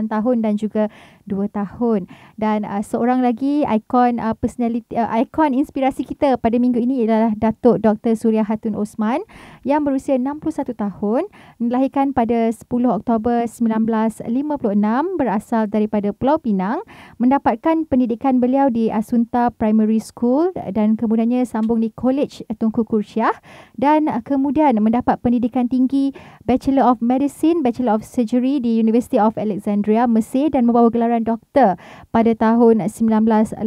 tahun dan juga 2 tahun. Dan seorang lagi ikon personality, ikon inspirasi kita pada minggu ini adalah Datuk Dr. Suria Hatun Osman yang berusia 61 tahun, dilahirkan pada 10 Oktober 1956, berasal daripada Pulau Pinang, mendapatkan pendidikan beliau di Asunta Primary School dan kemudiannya sambung di College Tunku Kursyah dan kemudian mendapat pendidikan tinggi Bachelor of Medicine, Bachelor of Surgery di University of Alexandria, Mesir dan membawa gelaran doktor pada tahun 1980.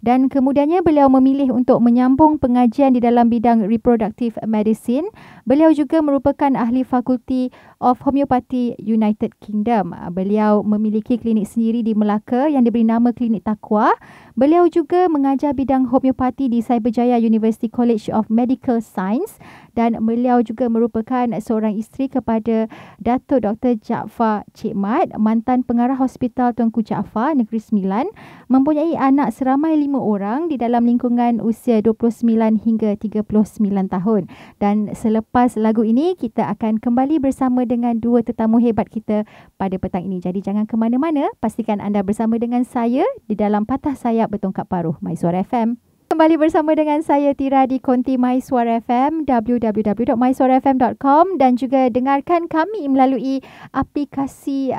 Dan kemudiannya beliau memilih untuk menyambung pengajian di dalam bidang reproductive medicine. Beliau juga merupakan ahli fakulti of Homeopathy United Kingdom. Beliau memiliki klinik sendiri di Melaka yang diberi nama Klinik Taqwa. Beliau juga mengajar bidang homeopati di Cyberjaya University College of Medical Science dan beliau juga merupakan seorang isteri kepada Datuk Dr. Jaafar Cik Mat, mantan pengarah Hospital Tunku Jaafar Negeri Sembilan, mempunyai anak seramai 5 orang di dalam lingkungan usia 29 hingga 39 tahun. Dan selepas lagu ini, kita akan kembali bersama dengan dua tetamu hebat kita pada petang ini. Jadi jangan ke mana-mana, pastikan anda bersama dengan saya di dalam Patah Sayap Bertongkat Paruh, MySuara FM. Kembali bersama dengan saya Tira di konti MySuara FM, www.mysuarafm.com, dan juga dengarkan kami melalui aplikasi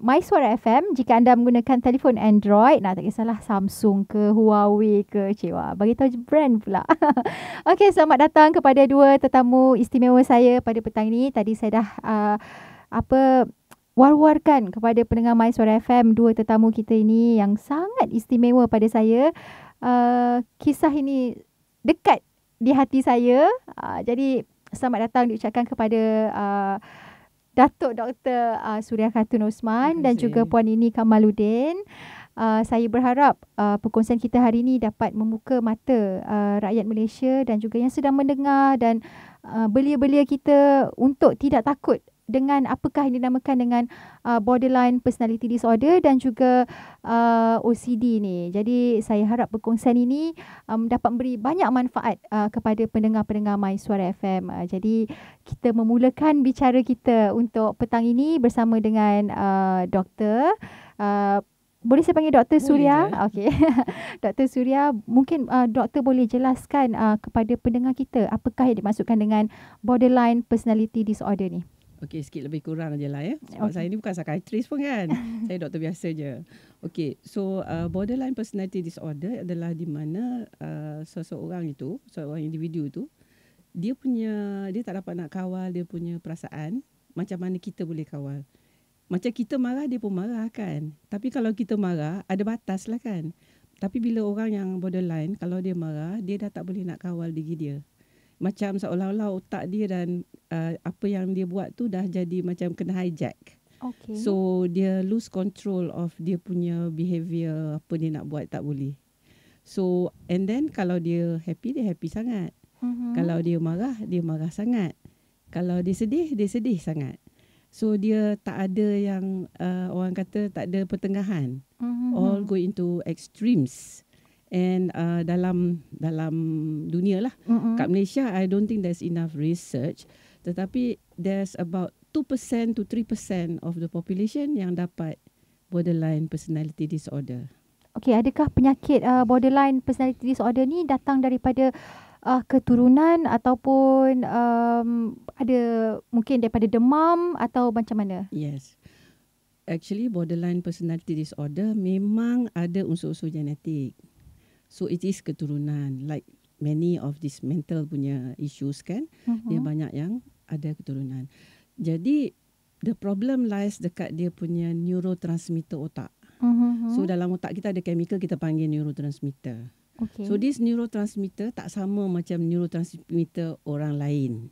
MySuara FM jika anda menggunakan telefon Android. Tak kisahlah Samsung ke Huawei ke, bagi tahu brand pula. Okey, selamat datang kepada dua tetamu istimewa saya pada petang ini. Tadi saya dah war-warkan kepada pendengar MySuara FM dua tetamu kita ini yang sangat istimewa pada saya. Kisah ini dekat di hati saya. Jadi selamat datang diucapkan kepada Datuk Dr. Suria Hatun Osman dan juga Puan Ini Kamaluddin. Saya berharap perkongsian kita hari ini dapat membuka mata rakyat Malaysia dan juga yang sedang mendengar dan belia-belia kita untuk tidak takut dengan apakah yang dinamakan dengan borderline personality disorder dan juga OCD ni. Jadi saya harap perkongsian ini dapat memberi banyak manfaat kepada pendengar-pendengar MySuara FM. Jadi kita memulakan bicara kita untuk petang ini bersama dengan doktor. Boleh saya panggil Dr. Suria? Okey. Dr. Suria, mungkin doktor boleh jelaskan kepada pendengar kita apakah yang dimaksudkan dengan borderline personality disorder ni? Okey, sikit lebih kurang je lah ya. Sebab saya ni bukan psychiatrist pun kan. Saya doktor biasa je. Okey, so borderline personality disorder adalah di mana seseorang itu, seorang individu itu, dia tak dapat nak kawal dia punya perasaan macam mana kita boleh kawal. Macam kita marah, dia pun marah kan. Tapi kalau kita marah, ada batas lah kan. Tapi bila orang yang borderline, kalau dia marah, dia dah tak boleh nak kawal diri dia. Macam seolah-olah otak dia dan apa yang dia buat tu dah jadi macam kena hijack. Okay. So dia lose control of dia punya behaviour, apa dia nak buat tak boleh. So and then kalau dia happy sangat. Kalau dia marah sangat. Kalau dia sedih sangat. So dia tak ada yang orang kata tak ada pertengahan. All go into extremes. And dalam dunia lah. Kat Malaysia, I don't think there's enough research. Tetapi there's about 2% to 3% of the population yang dapat borderline personality disorder. Okay, adakah penyakit borderline personality disorder ni datang daripada keturunan ataupun ada mungkin daripada demam atau macam mana? Yes. Actually, borderline personality disorder memang ada unsur-unsur genetik. So it is keturunan. Like many of these mental punya issues kan, dia banyak yang ada keturunan. Jadi the problem lies dekat dia punya neurotransmitter otak. So dalam otak kita ada chemical kita panggil neurotransmitter. Okay. So this neurotransmitter tak sama macam neurotransmitter orang lain.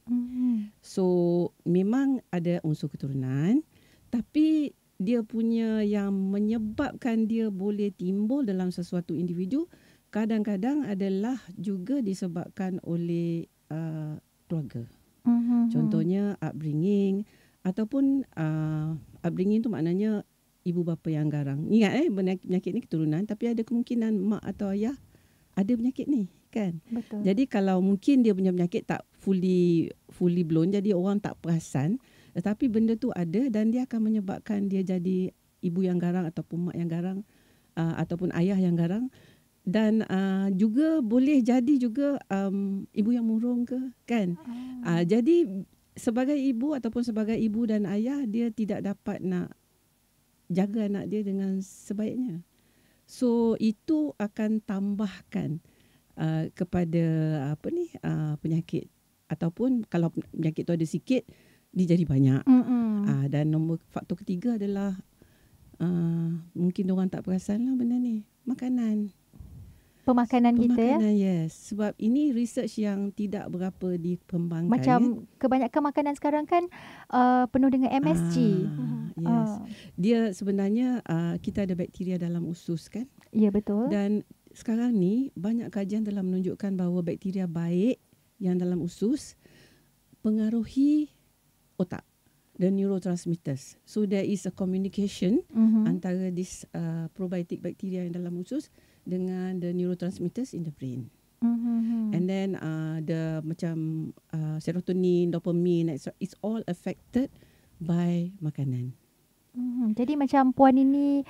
So memang ada unsur keturunan, tapi dia punya yang menyebabkan dia boleh timbul dalam sesuatu individu kadang-kadang adalah juga disebabkan oleh keluarga. Contohnya upbringing ataupun upbringing tu maknanya ibu bapa yang garang. Ingat penyakit ni keturunan tapi ada kemungkinan mak atau ayah ada penyakit ni kan. Betul. Jadi kalau mungkin dia punya penyakit tak fully blown, jadi orang tak perasan, tetapi benda tu ada dan dia akan menyebabkan dia jadi ibu yang garang ataupun mak yang garang, ataupun ayah yang garang. Dan juga boleh jadi juga ibu yang murung ke, kan. Jadi sebagai ibu ataupun sebagai ibu dan ayah, dia tidak dapat nak jaga anak dia dengan sebaiknya. So itu akan tambahkan kepada penyakit, ataupun kalau penyakit tu ada sikit, dia jadi banyak. Dan faktor ketiga adalah mungkin orang tak perasan lah benda ni, makanan. Pemakanan kita, ya. Yes. Sebab ini research yang tidak berapa dikembangkan. Macam kebanyakan makanan sekarang kan penuh dengan MSG. Yes. Dia sebenarnya kita ada bakteria dalam usus, kan? Ya, betul. Dan sekarang ni banyak kajian telah menunjukkan bahawa bakteria baik yang dalam usus pengaruhi otak, the neurotransmitters. So there is a communication antara this probiotic bacteria yang dalam usus dengan the neurotransmitters in the brain. And then the macam serotonin, dopamine, it's all affected by makanan. Jadi macam puan ini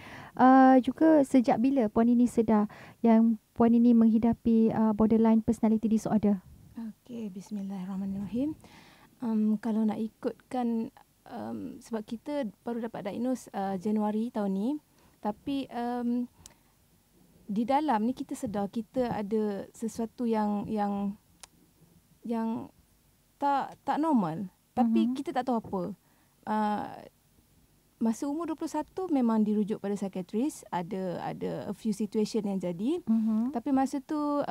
juga sejak bila puan ini sedar yang puan ini menghidapi borderline personality disorder? Okay, bismillahirrahmanirrahim. Kalau nak ikutkan, sebab kita baru dapat diagnose Januari tahun ni, tapi di dalam ni kita sedar kita ada sesuatu yang tak normal, tapi kita tak tahu apa. Masa umur 21 memang dirujuk pada psikiatris, ada a few situation yang jadi, tapi masa tu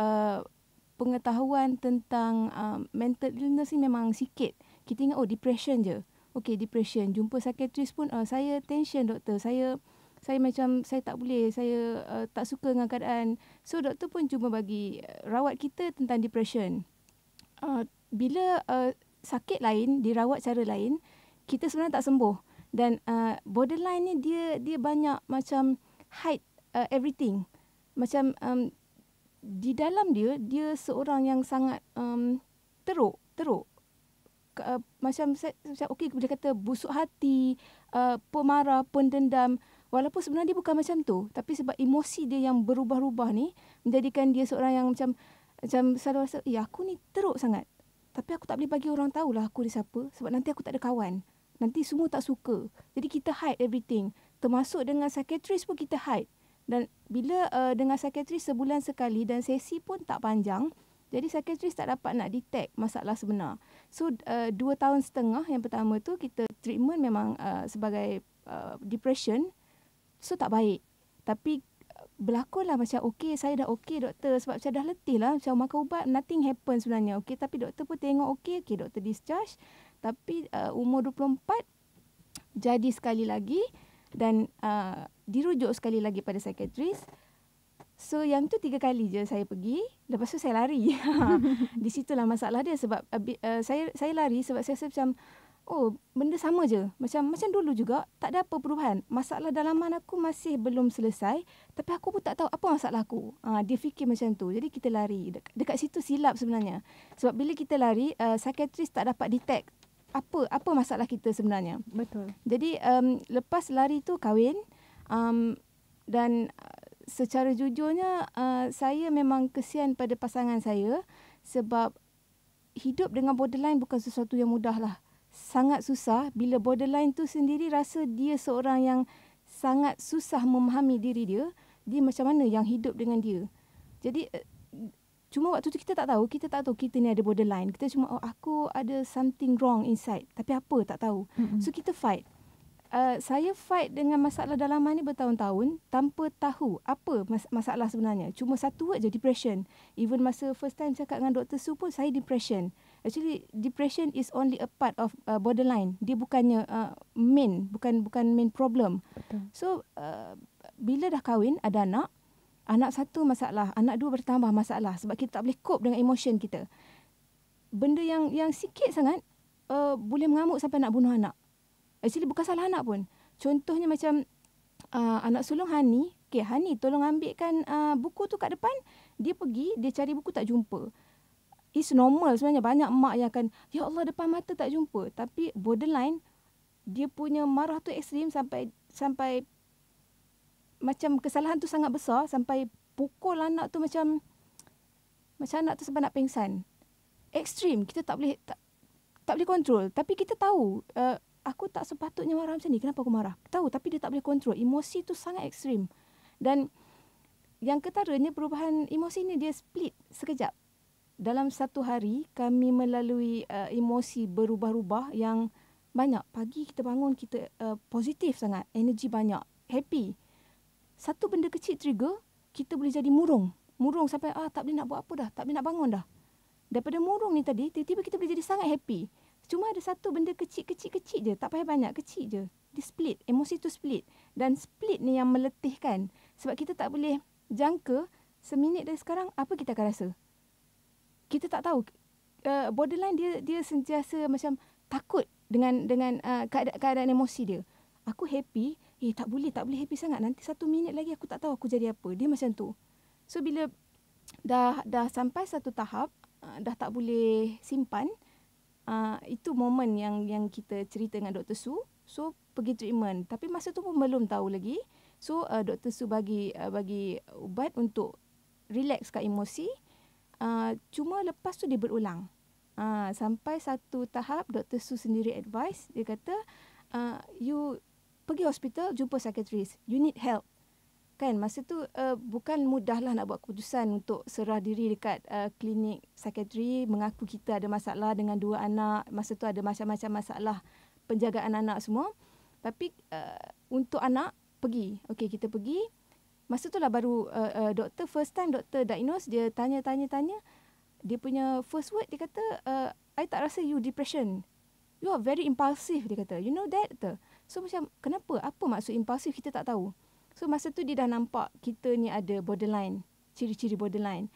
pengetahuan tentang mental illness ni memang sikit. Kita ingat depression je. Okay, depression. Jumpa psikiatris pun saya tension doktor, saya macam saya tak boleh, saya tak suka dengan keadaan. So doktor pun cuma bagi rawat kita tentang depression. Bila sakit lain dirawat cara lain, kita sebenarnya tak sembuh. Dan borderline ni dia banyak macam hide everything. Macam di dalam dia seorang yang sangat teruk. Macam okey, boleh kata busuk hati, pemarah, pendendam. Walaupun sebenarnya dia bukan macam tu, tapi sebab emosi dia yang berubah-ubah ni menjadikan dia seorang yang macam selalu rasa, aku ni teruk sangat. Tapi aku tak boleh bagi orang tahulah aku ni siapa, sebab nanti aku tak ada kawan. Nanti semua tak suka. Jadi kita hide everything. Termasuk dengan psikiatris pun kita hide. Dan bila dengan psikiatris sebulan sekali dan sesi pun tak panjang, jadi psikiatris tak dapat nak detect masalah sebenar. So 2 tahun setengah yang pertama tu kita treatment memang sebagai depression. So tak baik. Tapi berlakonlah macam okey, saya dah okey doktor, sebab saya dah letih lah. Macam makan ubat, nothing happen sebenarnya. Okey, tapi doktor pun tengok okey, doktor discharge. Tapi umur 24 jadi sekali lagi dan dirujuk sekali lagi pada psikiatris. So yang tu 3 kali je saya pergi, lepas tu saya lari. Di situlah masalah dia, sebab saya lari sebab saya rasa macam benda sama je. Macam dulu juga, tak ada apa perubahan. Masalah dalaman aku masih belum selesai, tapi aku pun tak tahu apa masalah aku. Dia fikir macam tu. Jadi kita lari. Dekat situ silap sebenarnya. Sebab bila kita lari, psikiatris tak dapat detect apa masalah kita sebenarnya. Betul. Jadi lepas lari tu kahwin, dan secara jujurnya saya memang kesian pada pasangan saya, sebab hidup dengan borderline bukan sesuatu yang mudah lah. Sangat susah bila borderline tu sendiri rasa dia seorang yang sangat susah memahami diri dia. Dia macam mana yang hidup dengan dia. Jadi cuma waktu tu kita tak tahu kita ni ada borderline. Kita cuma aku ada something wrong inside. Tapi apa tak tahu. So kita fight. Saya fight dengan masalah dalaman ni bertahun-tahun tanpa tahu apa masalah sebenarnya. Cuma satu word je, depression. Even masa first time cakap dengan Dr. Su pun saya depression. Actually depression is only a part of borderline. Dia bukannya bukan main problem. Betul. So bila dah kahwin, ada anak satu masalah, anak dua bertambah masalah sebab kita tak boleh cope dengan emotion kita. Benda yang sikit sangat boleh mengamuk sampai nak bunuh anak. Actually bukan salah anak pun. Contohnya macam anak sulung Hani. Okay, Hani tolong ambilkan buku tu kat depan. Dia pergi, dia cari buku tak jumpa. It's normal sebenarnya. Banyak mak yang akan, ya Allah depan mata tak jumpa. Tapi borderline, dia punya marah tu ekstrim sampai macam kesalahan tu sangat besar sampai pukul anak tu macam anak tu sampai nak pingsan. Ekstrim. Kita tak boleh kontrol. Tapi kita tahu, aku tak sepatutnya marah macam ni. Kenapa aku marah? Tahu, tapi dia tak boleh kontrol. Emosi tu sangat ekstrim. Dan yang ketaranya perubahan emosi ni dia split sekejap. Dalam satu hari, kami melalui emosi berubah-ubah yang banyak. Pagi kita bangun, kita positif sangat. Energi banyak. Happy. Satu benda kecil trigger, kita boleh jadi murung. Murung sampai tak boleh nak buat apa dah. Tak boleh nak bangun dah. Daripada murung ni tadi, tiba-tiba kita boleh jadi sangat happy. Cuma ada satu benda kecil je. Tak payah banyak, kecil je. Dia split. Emosi tu split. Dan split ni yang meletihkan. Sebab kita tak boleh jangka seminit dari sekarang apa kita akan rasa. Kita tak tahu. Borderline dia sentiasa macam takut dengan keadaan emosi dia. Aku happy, tak boleh happy sangat. Nanti 1 minit lagi aku tak tahu aku jadi apa. Dia macam tu. So bila dah sampai satu tahap, dah tak boleh simpan, itu momen yang kita cerita dengan Dr. Su. So pergi treatment. Tapi masa tu pun belum tahu lagi. So Dr. Su bagi ubat untuk relaxkan emosi. Cuma lepas tu dia berulang. Sampai satu tahap Dr. Su sendiri advice, dia kata you pergi hospital, jumpa psikiatris, you need help. Kan masa tu bukan mudahlah nak buat keputusan untuk serah diri dekat klinik psikiatri, mengaku kita ada masalah dengan 2 anak. Masa tu ada macam-macam masalah penjagaan anak semua. Tapi untuk anak pergi. Okey, kita pergi. Masa tu lah baru doktor, first time doktor diagnose, dia tanya. Dia punya first word, dia kata, I tak rasa you depression. You are very impulsive, dia kata. You know that? So macam, kenapa? Apa maksud impulsive? Kita tak tahu. So masa tu dia dah nampak kita ni ada borderline, ciri-ciri borderline.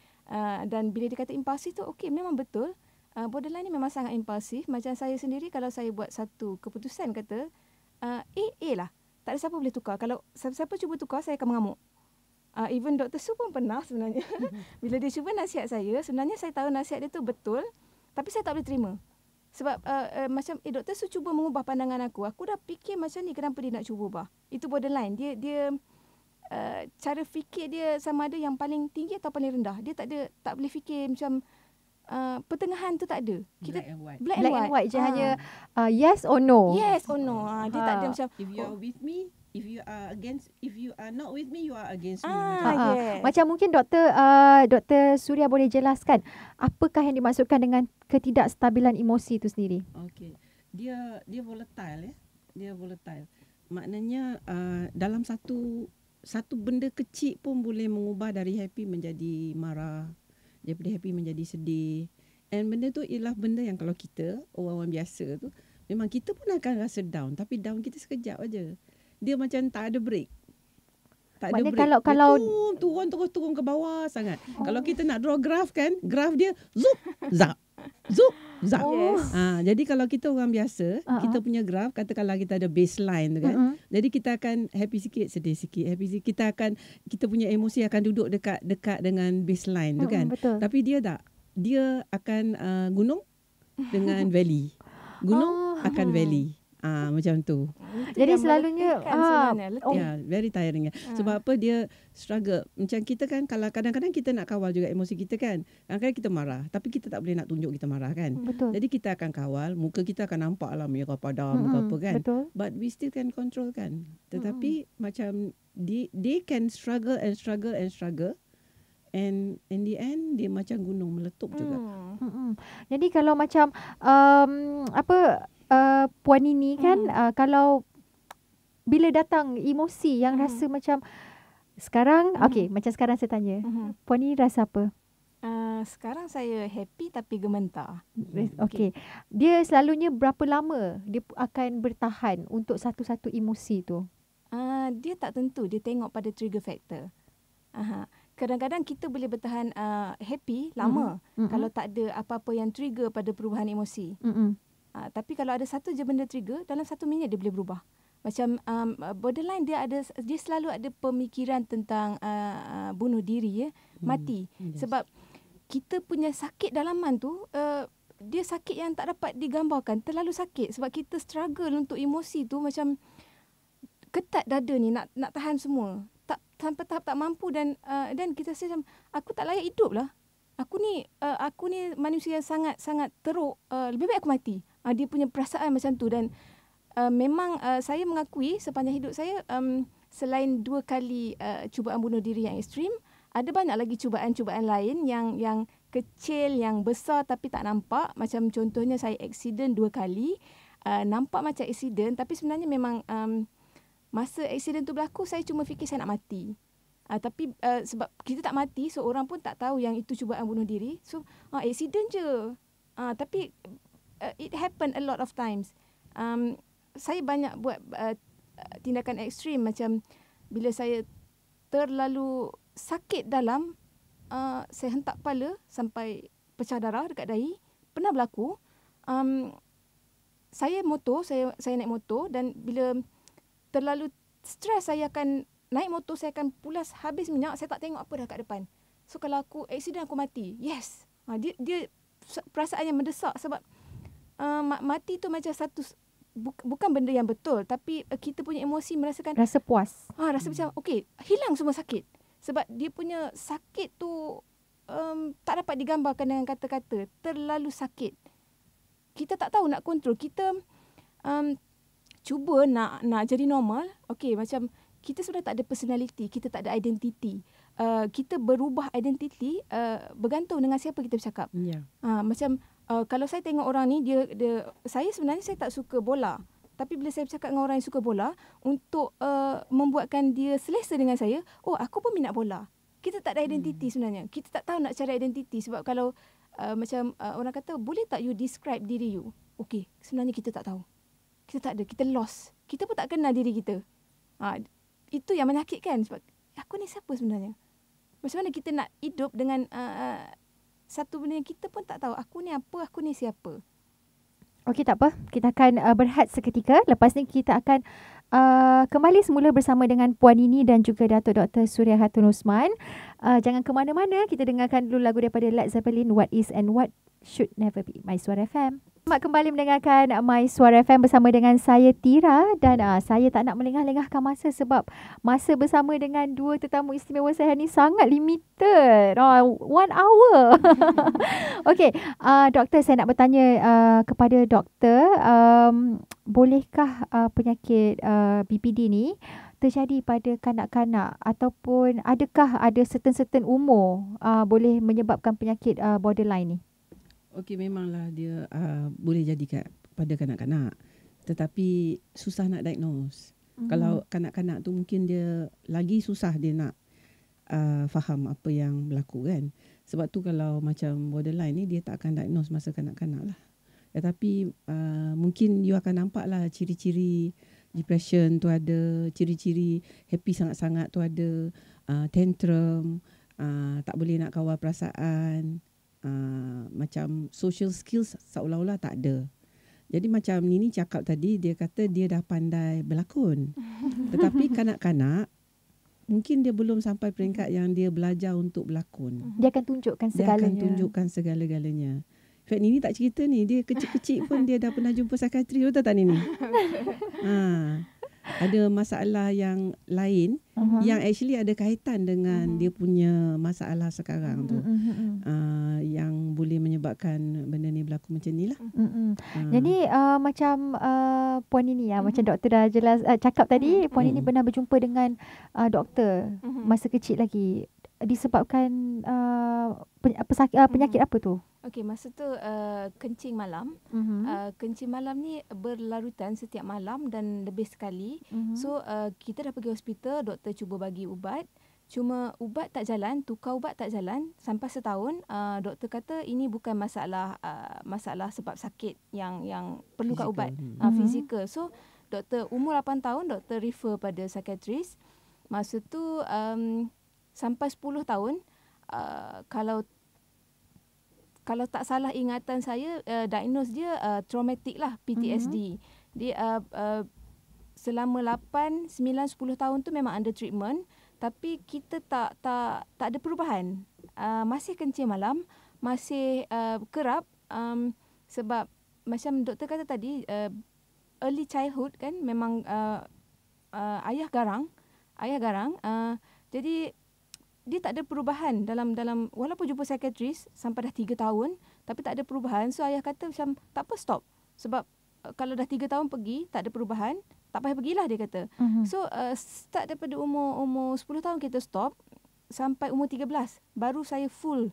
Dan bila dia kata impulsive tu, okey, memang betul. Borderline ni memang sangat impulsif. Macam saya sendiri, kalau saya buat satu keputusan, kata, A lah. Tak ada siapa boleh tukar. Kalau siapa cuba tukar, saya akan mengamuk. Even Dr. Su pun pernah sebenarnya. Bila dia cuba nasihat saya, sebenarnya saya tahu nasihat dia tu betul, tapi saya tak boleh terima. Sebab macam Dr. Su cuba mengubah pandangan aku. Aku dah fikir macam ni, kenapa dia nak cuba ubah? Itu borderline. Dia cara fikir dia sama ada yang paling tinggi atau paling rendah. Dia tak boleh fikir macam pertengahan tu tak ada. Kita black and white. Black and white je, hanya yes or no. Yes or no. Dia tak ada macam if you are with me, if you are not with me, you are against me. Yes. Macam mungkin Dr. Suria boleh jelaskan apakah yang dimaksudkan dengan ketidakstabilan emosi itu sendiri. Okey. Dia volatile ya. Dia volatile. Maknanya dalam satu benda kecil pun boleh mengubah dari happy menjadi marah, daripada happy menjadi sedih. And benda tu ialah benda yang kalau kita orang biasa tu, memang kita pun akan rasa down, tapi down kita sekejap aja. Dia macam tak ada break. Tak ada break. Kalau turun ke bawah sangat. Kalau kita nak draw graph kan, graph dia zup zap. Zup zap. Yes. Jadi kalau kita orang biasa, kita punya graph, katakanlah kita ada baseline tu kan. Jadi kita akan happy sikit, sedih sikit, happy sikit. Kita punya emosi akan duduk dekat dengan baseline tu kan. Betul. Tapi dia tak. Dia akan gunung dengan valley. Gunung akan valley. Macam tu. Jadi selalunya very tiring. Sebab apa, dia struggle. Macam kita kan, kalau kadang-kadang kita nak kawal juga emosi kita kan. Kadang-kadang kita marah, tapi kita tak boleh nak tunjuk kita marah kan. Betul. Jadi kita akan kawal, muka kita akan nampak lah merah padam ke apa kan. Betul. But we still can control kan. Tetapi macam they can struggle. And in the end, dia macam gunung meletup juga. Jadi kalau macam Puan Nini kan, kalau bila datang emosi yang rasa macam sekarang, macam sekarang saya tanya, Puan Nini rasa apa? Sekarang saya happy tapi gementar. Okey. Dia selalunya berapa lama dia akan bertahan untuk satu-satu emosi tu? Dia tak tentu. Dia tengok pada trigger factor. Kadang-kadang kita boleh bertahan happy lama kalau tak ada apa-apa yang trigger pada perubahan emosi. Tapi kalau ada satu je benda trigger, dalam 1 minit dia boleh berubah. Macam borderline, dia selalu ada pemikiran tentang bunuh diri, mati. Sebab kita punya sakit dalaman tu dia sakit yang tak dapat digambarkan, terlalu sakit sebab kita struggle untuk emosi tu macam ketat dada ni nak tahan semua. Tak sampai tahap tak mampu dan kita rasa macam aku tak layak hidup lah. Aku ni manusia yang sangat teruk. Lebih baik aku mati. Dia punya perasaan macam tu dan memang saya mengakui sepanjang hidup saya selain 2 kali cubaan bunuh diri yang ekstrim, ada banyak lagi cubaan-cubaan lain yang kecil, yang besar tapi tak nampak. Macam contohnya saya accident 2 kali. Nampak macam accident tapi sebenarnya memang masa accident tu berlaku saya cuma fikir saya nak mati. Tapi sebab kita tak mati, so orang pun tak tahu yang itu cubaan bunuh diri. So accident je. Tapi it happen a lot of times. Saya banyak buat tindakan ekstrim macam bila saya terlalu sakit dalam, saya hentak kepala sampai pecah darah dekat dahi. Pernah berlaku. Saya naik motor dan bila terlalu stres saya akan naik motor, saya akan pulas habis minyak, saya tak tengok apa dah kat depan. So kalau aku accident aku mati. Yes. Dia perasaan yang mendesak sebab mati tu macam satu bukan benda yang betul tapi kita punya emosi merasakan rasa puas. Rasa macam okey, hilang semua sakit. Sebab dia punya sakit tu tak dapat digambarkan dengan kata-kata. Terlalu sakit. Kita tak tahu nak kontrol. Kita cuba nak jadi normal. Okey, macam kita sudah tak ada personality, kita tak ada identiti. Kita berubah identiti bergantung dengan siapa kita bercakap. Yeah. Macam kalau saya tengok orang ni, saya sebenarnya saya tak suka bola. Tapi bila saya bercakap dengan orang yang suka bola, untuk membuatkan dia selesa dengan saya, aku pun minat bola. Kita tak ada identiti sebenarnya. Kita tak tahu nak cari identiti. Sebab kalau macam orang kata, boleh tak you describe diri you? Okey, sebenarnya kita tak tahu. Kita tak ada, kita lost. Kita pun tak kenal diri kita. Itu yang menyakitkan. Sebab aku ni siapa sebenarnya? Macam mana kita nak hidup dengan satu benda yang kita pun tak tahu. Aku ni apa, aku ni siapa? Okey, tak apa. Kita akan berehat seketika. Lepas ni kita akan kembali semula bersama dengan Puan Nini dan juga Datuk Dr. Suria Hatun Osman. Jangan ke mana-mana. Kita dengarkan dulu lagu daripada Led Zeppelin, What Is and What Should Never Be. My Suara FM. Selamat kembali mendengarkan My Suara FM bersama dengan saya Tira dan saya tak nak melengah-lengahkan masa sebab masa bersama dengan 2 tetamu istimewa saya ni sangat limited. 1 hour. Okey, doktor, saya nak bertanya kepada doktor, bolehkah penyakit BPD ni terjadi pada kanak-kanak ataupun adakah ada certain umur boleh menyebabkan penyakit borderline ni? Okey, memanglah dia boleh jadi pada kanak-kanak. Tetapi susah nak diagnose. Kalau kanak-kanak tu mungkin dia lagi susah dia nak faham apa yang berlaku kan. Sebab tu kalau macam borderline ni dia tak akan diagnose masa kanak-kanak lah. Tetapi mungkin you akan nampak lah ciri-ciri depression tu ada, ciri-ciri happy sangat-sangat tu ada, tantrum, tak boleh nak kawal perasaan, macam social skills seolah-olah tak ada. Jadi macam Nini cakap tadi, dia kata dia dah pandai berlakon. Tetapi kanak-kanak mungkin dia belum sampai peringkat yang dia belajar untuk berlakon. Dia akan tunjukkan segalanya. Dia akan tunjukkan segala-galanya. In fact, Nini tak cerita ni, dia kecil-kecil pun dia dah pernah jumpa psikiatris, betul tak Nini? Ada masalah yang lain yang actually ada kaitan dengan dia punya masalah sekarang tu. Yang boleh menyebabkan benda ni berlaku macam ni lah. Jadi macam Puan Nini macam doktor dah jelas cakap tadi, Puan Nini pernah berjumpa dengan doktor masa kecil lagi. Disebabkan penyakit apa tu? Okey, masa tu kencing malam. Kencing malam ni berlarutan setiap malam dan lebih sekali. So kita dah pergi hospital, doktor cuba bagi ubat. Cuma ubat tak jalan, tukar ubat tak jalan sampai setahun. Doktor kata ini bukan masalah sebab sakit yang perlukan ubat fizikal. So doktor umur 8 tahun doktor refer pada psikiatris. Masa tu sampai 10 tahun kalau tak salah ingatan saya, diagnose dia traumatic lah, PTSD. Dia selama 8, 9, 10 tahun tu memang under treatment, tapi kita tak ada perubahan. masih kencing malam, masih kerap, sebab macam doktor kata tadi, early childhood kan memang ayah garang. Jadi dia tak ada perubahan dalam walaupun jumpa psikiatris sampai dah 3 tahun tapi tak ada perubahan. So ayah kata macam tak apa, stop. Sebab kalau dah 3 tahun pergi tak ada perubahan, tak payah pergilah, dia kata. So start daripada umur 10 tahun kita stop sampai umur 13 baru saya full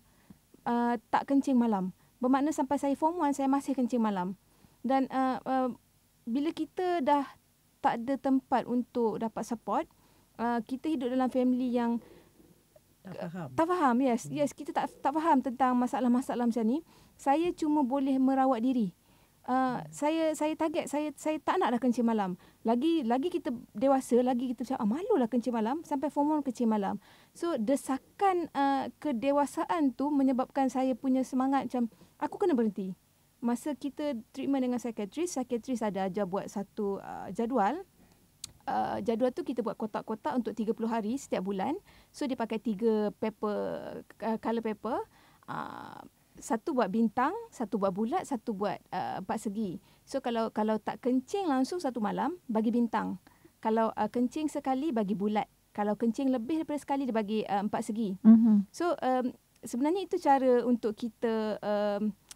tak kencing malam. Bermakna sampai saya form 1 saya masih kencing malam. Dan bila kita dah tak ada tempat untuk dapat support, kita hidup dalam family yang tak faham. Yes, kita tak faham tentang masalah-masalah macam ni. Saya cuma boleh merawat diri. Saya target, saya tak nak dah kencing malam. Lagi kita dewasa, lagi kita macam malulah kencing malam, sampai form 1 kencing malam. So desakan kedewasaan tu menyebabkan saya punya semangat macam aku kena berhenti. Masa kita treatment dengan psikiatris ada ajar buat satu jadual. Jadual tu kita buat kotak-kotak untuk 30 hari setiap bulan. So dia pakai 3 paper, color paper. Satu buat bintang, satu buat bulat, satu buat 4 segi. So kalau tak kencing langsung satu malam, bagi bintang. Kalau kencing sekali, bagi bulat. Kalau kencing lebih daripada sekali, dia bagi 4 segi. So sebenarnya itu cara untuk kita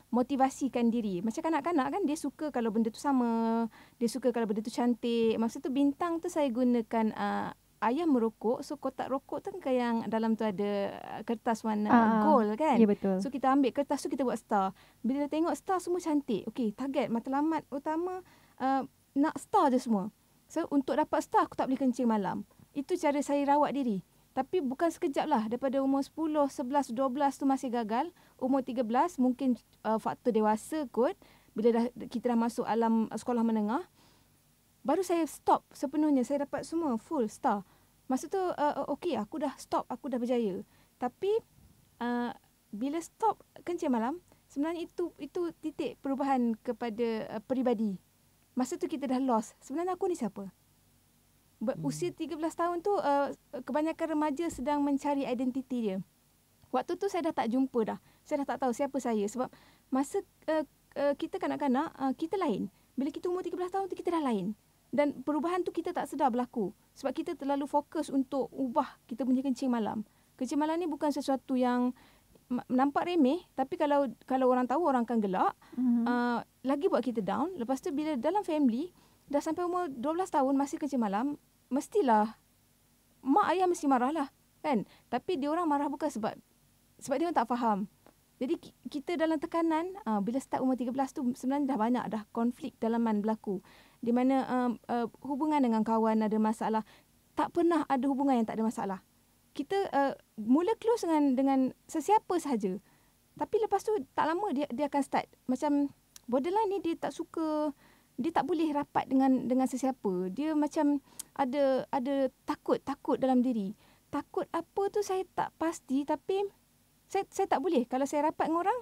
motivasikan diri. Macam kanak-kanak kan, dia suka kalau benda tu sama, dia suka kalau benda tu cantik. Masa tu bintang tu saya gunakan ayah merokok, so kotak rokok tu kan yang dalam tu ada kertas warna gold kan. Ya, betul. So kita ambil kertas tu, kita buat star. Bila tengok star semua cantik, okey, target matlamat utama nak star je semua. So untuk dapat star aku tak boleh kencing malam. Itu cara saya rawat diri. Tapi bukan sekejap lah. Daripada umur 10, 11, 12 tu masih gagal. Umur 13 mungkin faktor dewasa kot. Bila kita dah masuk alam sekolah menengah, baru saya stop sepenuhnya. Saya dapat semua full star. Masa tu okey, aku dah stop. Aku dah berjaya. Tapi bila stop kencing malam, sebenarnya itu titik perubahan kepada peribadi. Masa tu kita dah lost. Sebenarnya aku ni siapa? Usia 13 tahun tu kebanyakan remaja sedang mencari identiti dia. Waktu tu saya dah tak jumpa dah. Saya dah tak tahu siapa saya. Sebab masa kita kanak-kanak, kita lain. Bila kita umur 13 tahun tu kita dah lain. Dan perubahan tu kita tak sedar berlaku. Sebab kita terlalu fokus untuk ubah kita punya kencing malam. Kencing malam ni bukan sesuatu yang nampak remeh. Tapi kalau orang tahu, orang akan gelak. Lagi buat kita down. Lepas tu bila dalam family, dah sampai umur 12 tahun masih kencing malam, mestilah mak ayah mesti marah lah kan. Tapi dia orang marah bukan sebab dia orang tak faham. Jadi kita dalam tekanan, bila start umur 13 tu sebenarnya dah banyak dah konflik dalaman berlaku. Di mana hubungan dengan kawan ada masalah. Tak pernah ada hubungan yang tak ada masalah. Kita mula close dengan sesiapa sahaja. Tapi lepas tu tak lama dia akan start. Macam borderline ni dia tak suka, dia tak boleh rapat dengan sesiapa. Dia macam ada takut dalam diri. Takut apa tu saya tak pasti, tapi saya tak boleh. Kalau saya rapat dengan orang,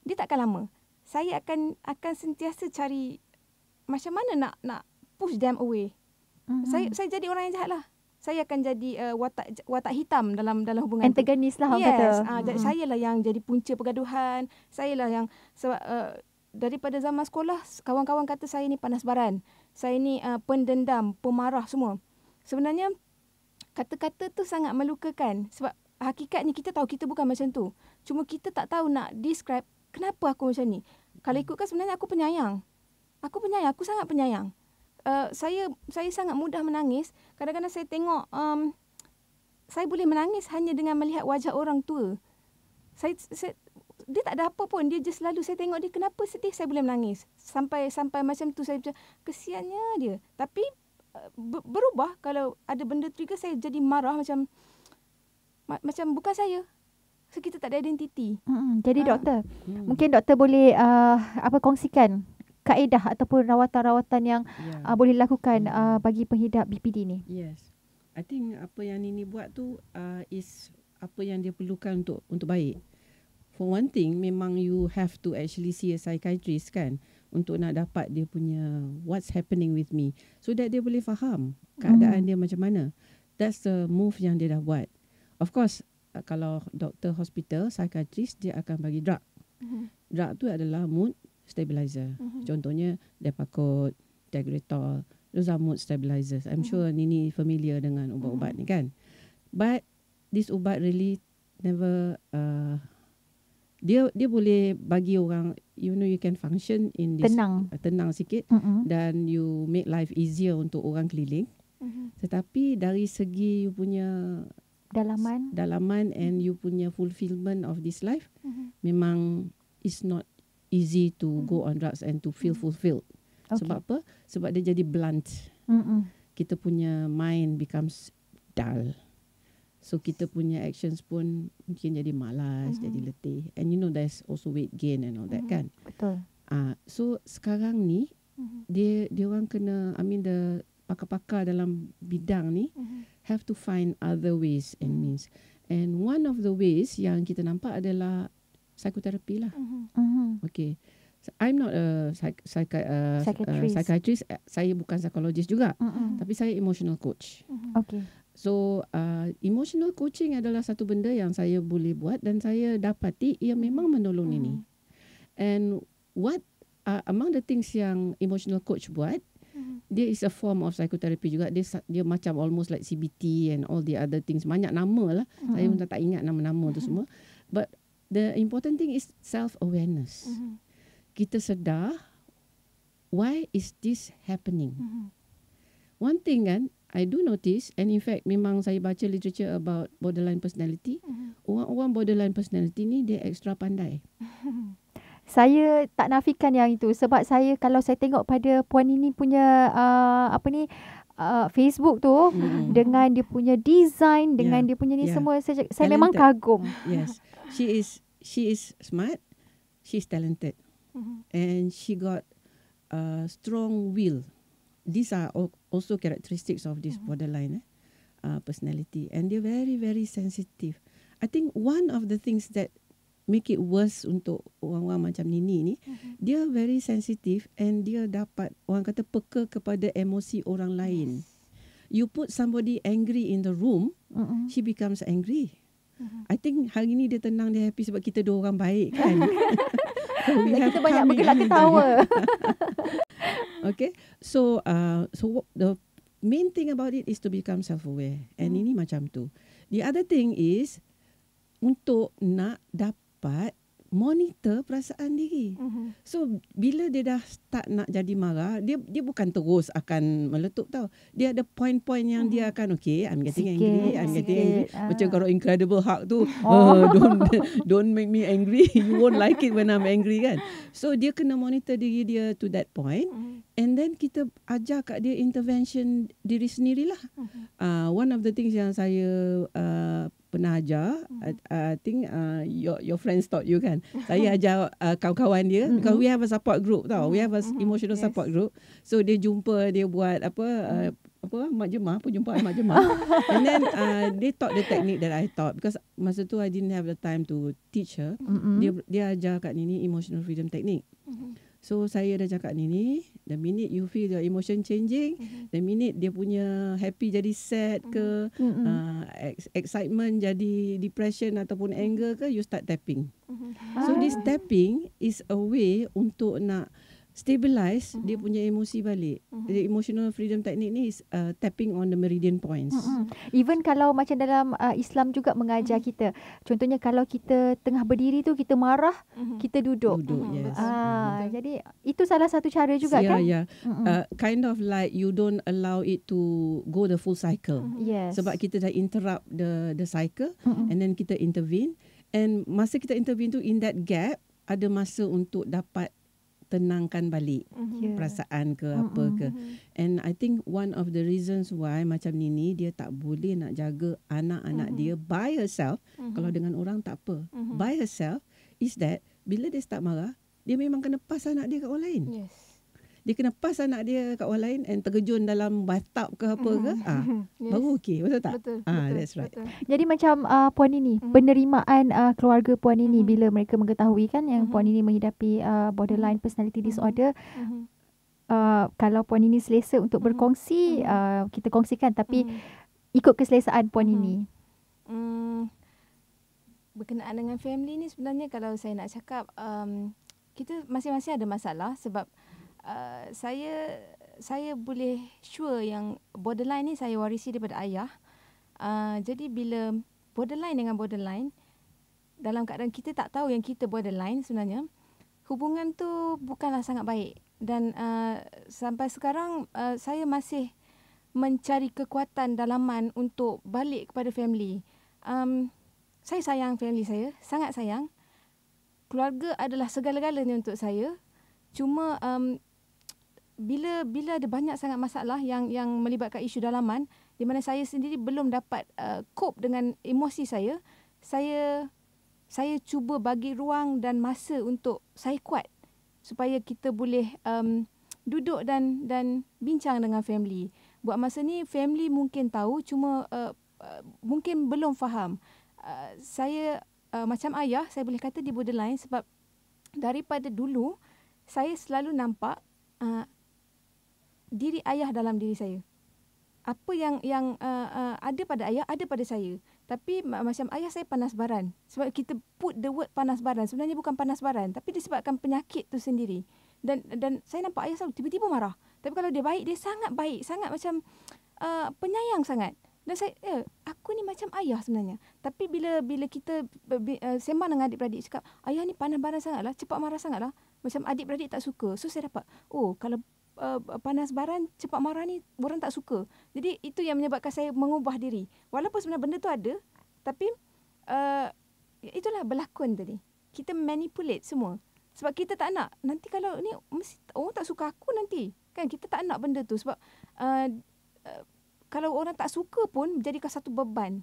dia takkan lama. Saya akan sentiasa cari macam mana nak push them away. Saya jadi orang yang jahat lah. Saya akan jadi watak hitam dalam hubungan antagonis lah, yes, kata. Saya lah yang jadi punca pergaduhan. Saya lah yang sebab daripada zaman sekolah, kawan-kawan kata saya ni panas baran. Saya ni pendendam, pemarah semua. Sebenarnya, kata-kata tu sangat melukakan. Sebab hakikatnya kita tahu kita bukan macam tu. Cuma kita tak tahu nak describe kenapa aku macam ni. Kalau ikutkan sebenarnya aku penyayang. Aku sangat penyayang. Saya sangat mudah menangis. Kadang-kadang saya tengok, saya boleh menangis hanya dengan melihat wajah orang tua. Dia tak ada apa pun. Dia just lalu saya tengok dia kenapa sedih, saya boleh menangis. Sampai macam tu saya macam kesiannya dia. Tapi berubah kalau ada benda trigger, saya jadi marah macam bukan saya. So kita tak ada identiti. Jadi doktor, mungkin doktor boleh kongsikan kaedah ataupun rawatan-rawatan yang boleh dilakukan bagi penghidap BPD ni. Yes. I think apa yang Nini buat tu is apa yang dia perlukan untuk baik. For one thing, memang you have to actually see a psychiatrist kan, untuk nak dapat dia punya what's happening with me, so that dia boleh faham keadaan dia macam mana. That's the move yang dia dah buat. Of course, kalau doktor hospital, psychiatrist, dia akan bagi drug. Drug tu adalah mood stabilizer. Contohnya Depakote, Tegretol, those are mood stabilizers. I'm sure Nini familiar dengan ubat-ubat ni kan. But this ubat really never dia boleh bagi orang, you know, you can function in this tenang sikit, dan you make life easier untuk orang keliling. Tetapi dari segi you punya dalaman and you punya fulfillment of this life, memang it's not easy to go on drugs and to feel fulfilled. Sebab apa? Sebab dia jadi blunt. Kita punya mind becomes dull. So kita punya actions pun mungkin jadi malas, jadi letih. And you know there's also weight gain and all that kan. Betul. So sekarang ni dia orang kena, I mean the pakar-pakar dalam bidang ni have to find other ways and means. And one of the ways yang kita nampak adalah psychotherapy lah. Okay. So, I'm not a psychiatrist. Saya bukan psikologis juga. Tapi saya emotional coach. Okay. So, emotional coaching adalah satu benda yang saya boleh buat dan saya dapati ia memang menolong ini. And what among the things yang emotional coach buat, dia is a form of psychotherapy juga. Dia macam almost like CBT and all the other things. Banyak nama lah. Saya pun tak ingat nama-nama tu semua. But the important thing is self-awareness. Kita sedar, why is this happening? One thing kan, I do notice, and in fact memang saya baca literature about borderline personality, orang-orang borderline personality ni dia extra pandai. Saya tak nafikan yang itu, sebab kalau saya tengok pada Puan Nini punya Facebook tu, dengan dia punya design, dengan dia punya ni semua, saya memang kagum. Yes, she is smart, she is talented, and she got strong will. These are also characteristics of this borderline personality, and they're very, very sensitive. I think one of the things that make it worse untuk orang-orang macam Nini ni, dia very sensitive and dia dapat, orang kata, peka kepada emosi orang lain. You put somebody angry in the room, she becomes angry. I think hari ni dia tenang, dia happy sebab kita dua orang baik kan. Kita banyak bergelak ketawa. Okay, so the main thing about it is to become self-aware, and ini macam tu. The other thing is untuk nak dapat monitor perasaan diri. So bila dia dah start nak jadi marah, dia bukan terus akan meletup tau. Dia ada point-point yang dia akan, okay, I'm getting angry. Macam kalau Incredible Hulk tu, don't make me angry. You won't like it when I'm angry kan. So dia kena monitor diri dia to that point, and then kita ajar kat dia intervention diri sendirilah. One of the things yang saya pernah ajar, I think your friends taught you kan. Saya ajar kawan-kawan dia, because we have a support group tau. We have a emotional support group. So dia jumpa, dia buat mak jemaah, perjumpaan mak jemaah. And then they taught the technique that I taught, because masa tu I didn't have the time to teach her. Dia ajar kat Nini emotional freedom technique. So saya dah cakap Nini, the minute you feel your emotion changing, the minute dia punya happy jadi sad ke, excitement jadi depression ataupun anger ke, you start tapping. So this tapping is a way untuk nak stabilize dia punya emosi balik. The emotional freedom technique ni is tapping on the meridian points. Even kalau macam dalam Islam juga mengajar kita, contohnya kalau kita tengah berdiri tu kita marah, kita duduk. Yes. Jadi itu salah satu cara juga kan? Kind of like you don't allow it to go the full cycle. Yes. Sebab kita dah interrupt the cycle, and then kita intervene, and masa kita intervene tu, in that gap ada masa untuk dapat tenangkan balik perasaan ke apa ke. And I think one of the reasons why macam Nini dia tak boleh nak jaga anak-anak dia by herself, kalau dengan orang tak apa, by herself, is that bila dia start marah, dia memang kena pas anak dia kat orang lain. Yes. Dia kena pas anak dia kat orang lain and terjun dalam bathtub ke apa ke, baru okey, betul tak? Betul. That's right. Betul. Jadi macam Puan Nini, penerimaan keluarga Puan Nini bila mereka mengetahui kan yang Puan Nini menghidapi borderline personality disorder, kalau Puan Nini selesa untuk berkongsi, kita kongsikan, tapi ikut keselesaan Puan Nini. berkenaan dengan family ni sebenarnya kalau saya nak cakap kita masing-masing ada masalah sebab saya boleh sure yang borderline ni saya warisi daripada ayah. Jadi bila borderline dengan borderline, dalam keadaan kita tak tahu yang kita borderline sebenarnya, hubungan tu bukanlah sangat baik. Dan sampai sekarang saya masih mencari kekuatan dalaman untuk balik kepada family. Saya sayang family saya, sangat sayang. Keluarga adalah segala-galanya untuk saya. Cuma bila ada banyak sangat masalah yang melibatkan isu dalaman, di mana saya sendiri belum dapat cope dengan emosi saya cuba bagi ruang dan masa untuk saya kuat supaya kita boleh duduk dan bincang dengan family. Buat masa ni family mungkin tahu, cuma mungkin belum faham. Saya macam ayah, saya boleh kata di borderline sebab daripada dulu saya selalu nampak diri ayah dalam diri saya. Apa yang ada pada ayah, ada pada saya. Tapi macam ayah saya panas baran. Sebab kita put the word panas baran. Sebenarnya bukan panas baran. Tapi disebabkan penyakit tu sendiri. Dan saya nampak ayah selalu tiba-tiba marah. Tapi kalau dia baik, dia sangat baik. Sangat macam penyayang sangat. Dan saya, aku ni macam ayah sebenarnya. Tapi bila kita sembang dengan adik-beradik, cakap, ayah ni panas baran sangatlah, cepat marah sangatlah. Macam adik-beradik tak suka. So saya dapat, kalau panas baran, cepat marah ni orang tak suka. Jadi itu yang menyebabkan saya mengubah diri. Walaupun sebenarnya benda tu ada, tapi itulah berlakon tadi. Kita manipulate semua. Sebab kita tak nak. Nanti kalau ni mesti orang tak suka aku nanti. Kan kita tak nak benda tu. Sebab kalau orang tak suka pun jadikan satu beban.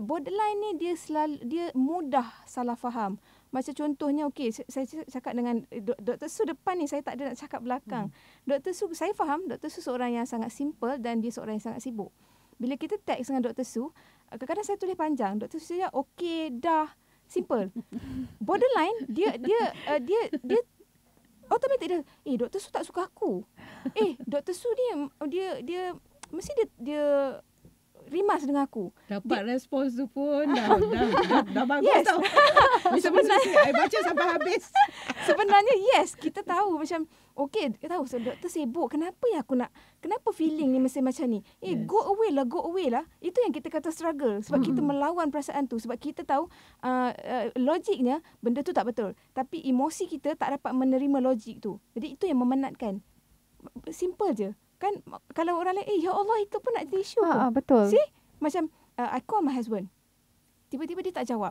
Borderline ni dia mudah salah faham. Macam contohnya, saya cakap dengan Dr. Su depan ni, saya tak ada nak cakap belakang. Dr. Su, saya faham Dr. Su seorang yang sangat simple dan dia seorang yang sangat sibuk. Bila kita teks dengan Dr. Su, kadang-kadang saya tulis panjang. Dr. Su cakap, dah, simple. Borderline, dia automatic dia, Dr. Su tak suka aku. Dr. Su ni, dia mesti dia rimas dengan aku. Dapat respons tu pun dah bagus yes. tau. Sebenarnya saya baca sampai habis. Sebenarnya yes, kita tahu macam tahu doktor sibuk. Kenapa feeling ni mesti macam ni? Yes. Go away lah. Itu yang kita kata struggle. Sebab kita melawan perasaan tu. Sebab kita tahu logiknya benda tu tak betul. Tapi emosi kita tak dapat menerima logik tu. Jadi itu yang memenatkan. Simple je. Kan kalau orang lain, ya Allah, itu pun nak jadi isu. Betul. See? Macam I call my husband. Tiba-tiba dia tak jawab.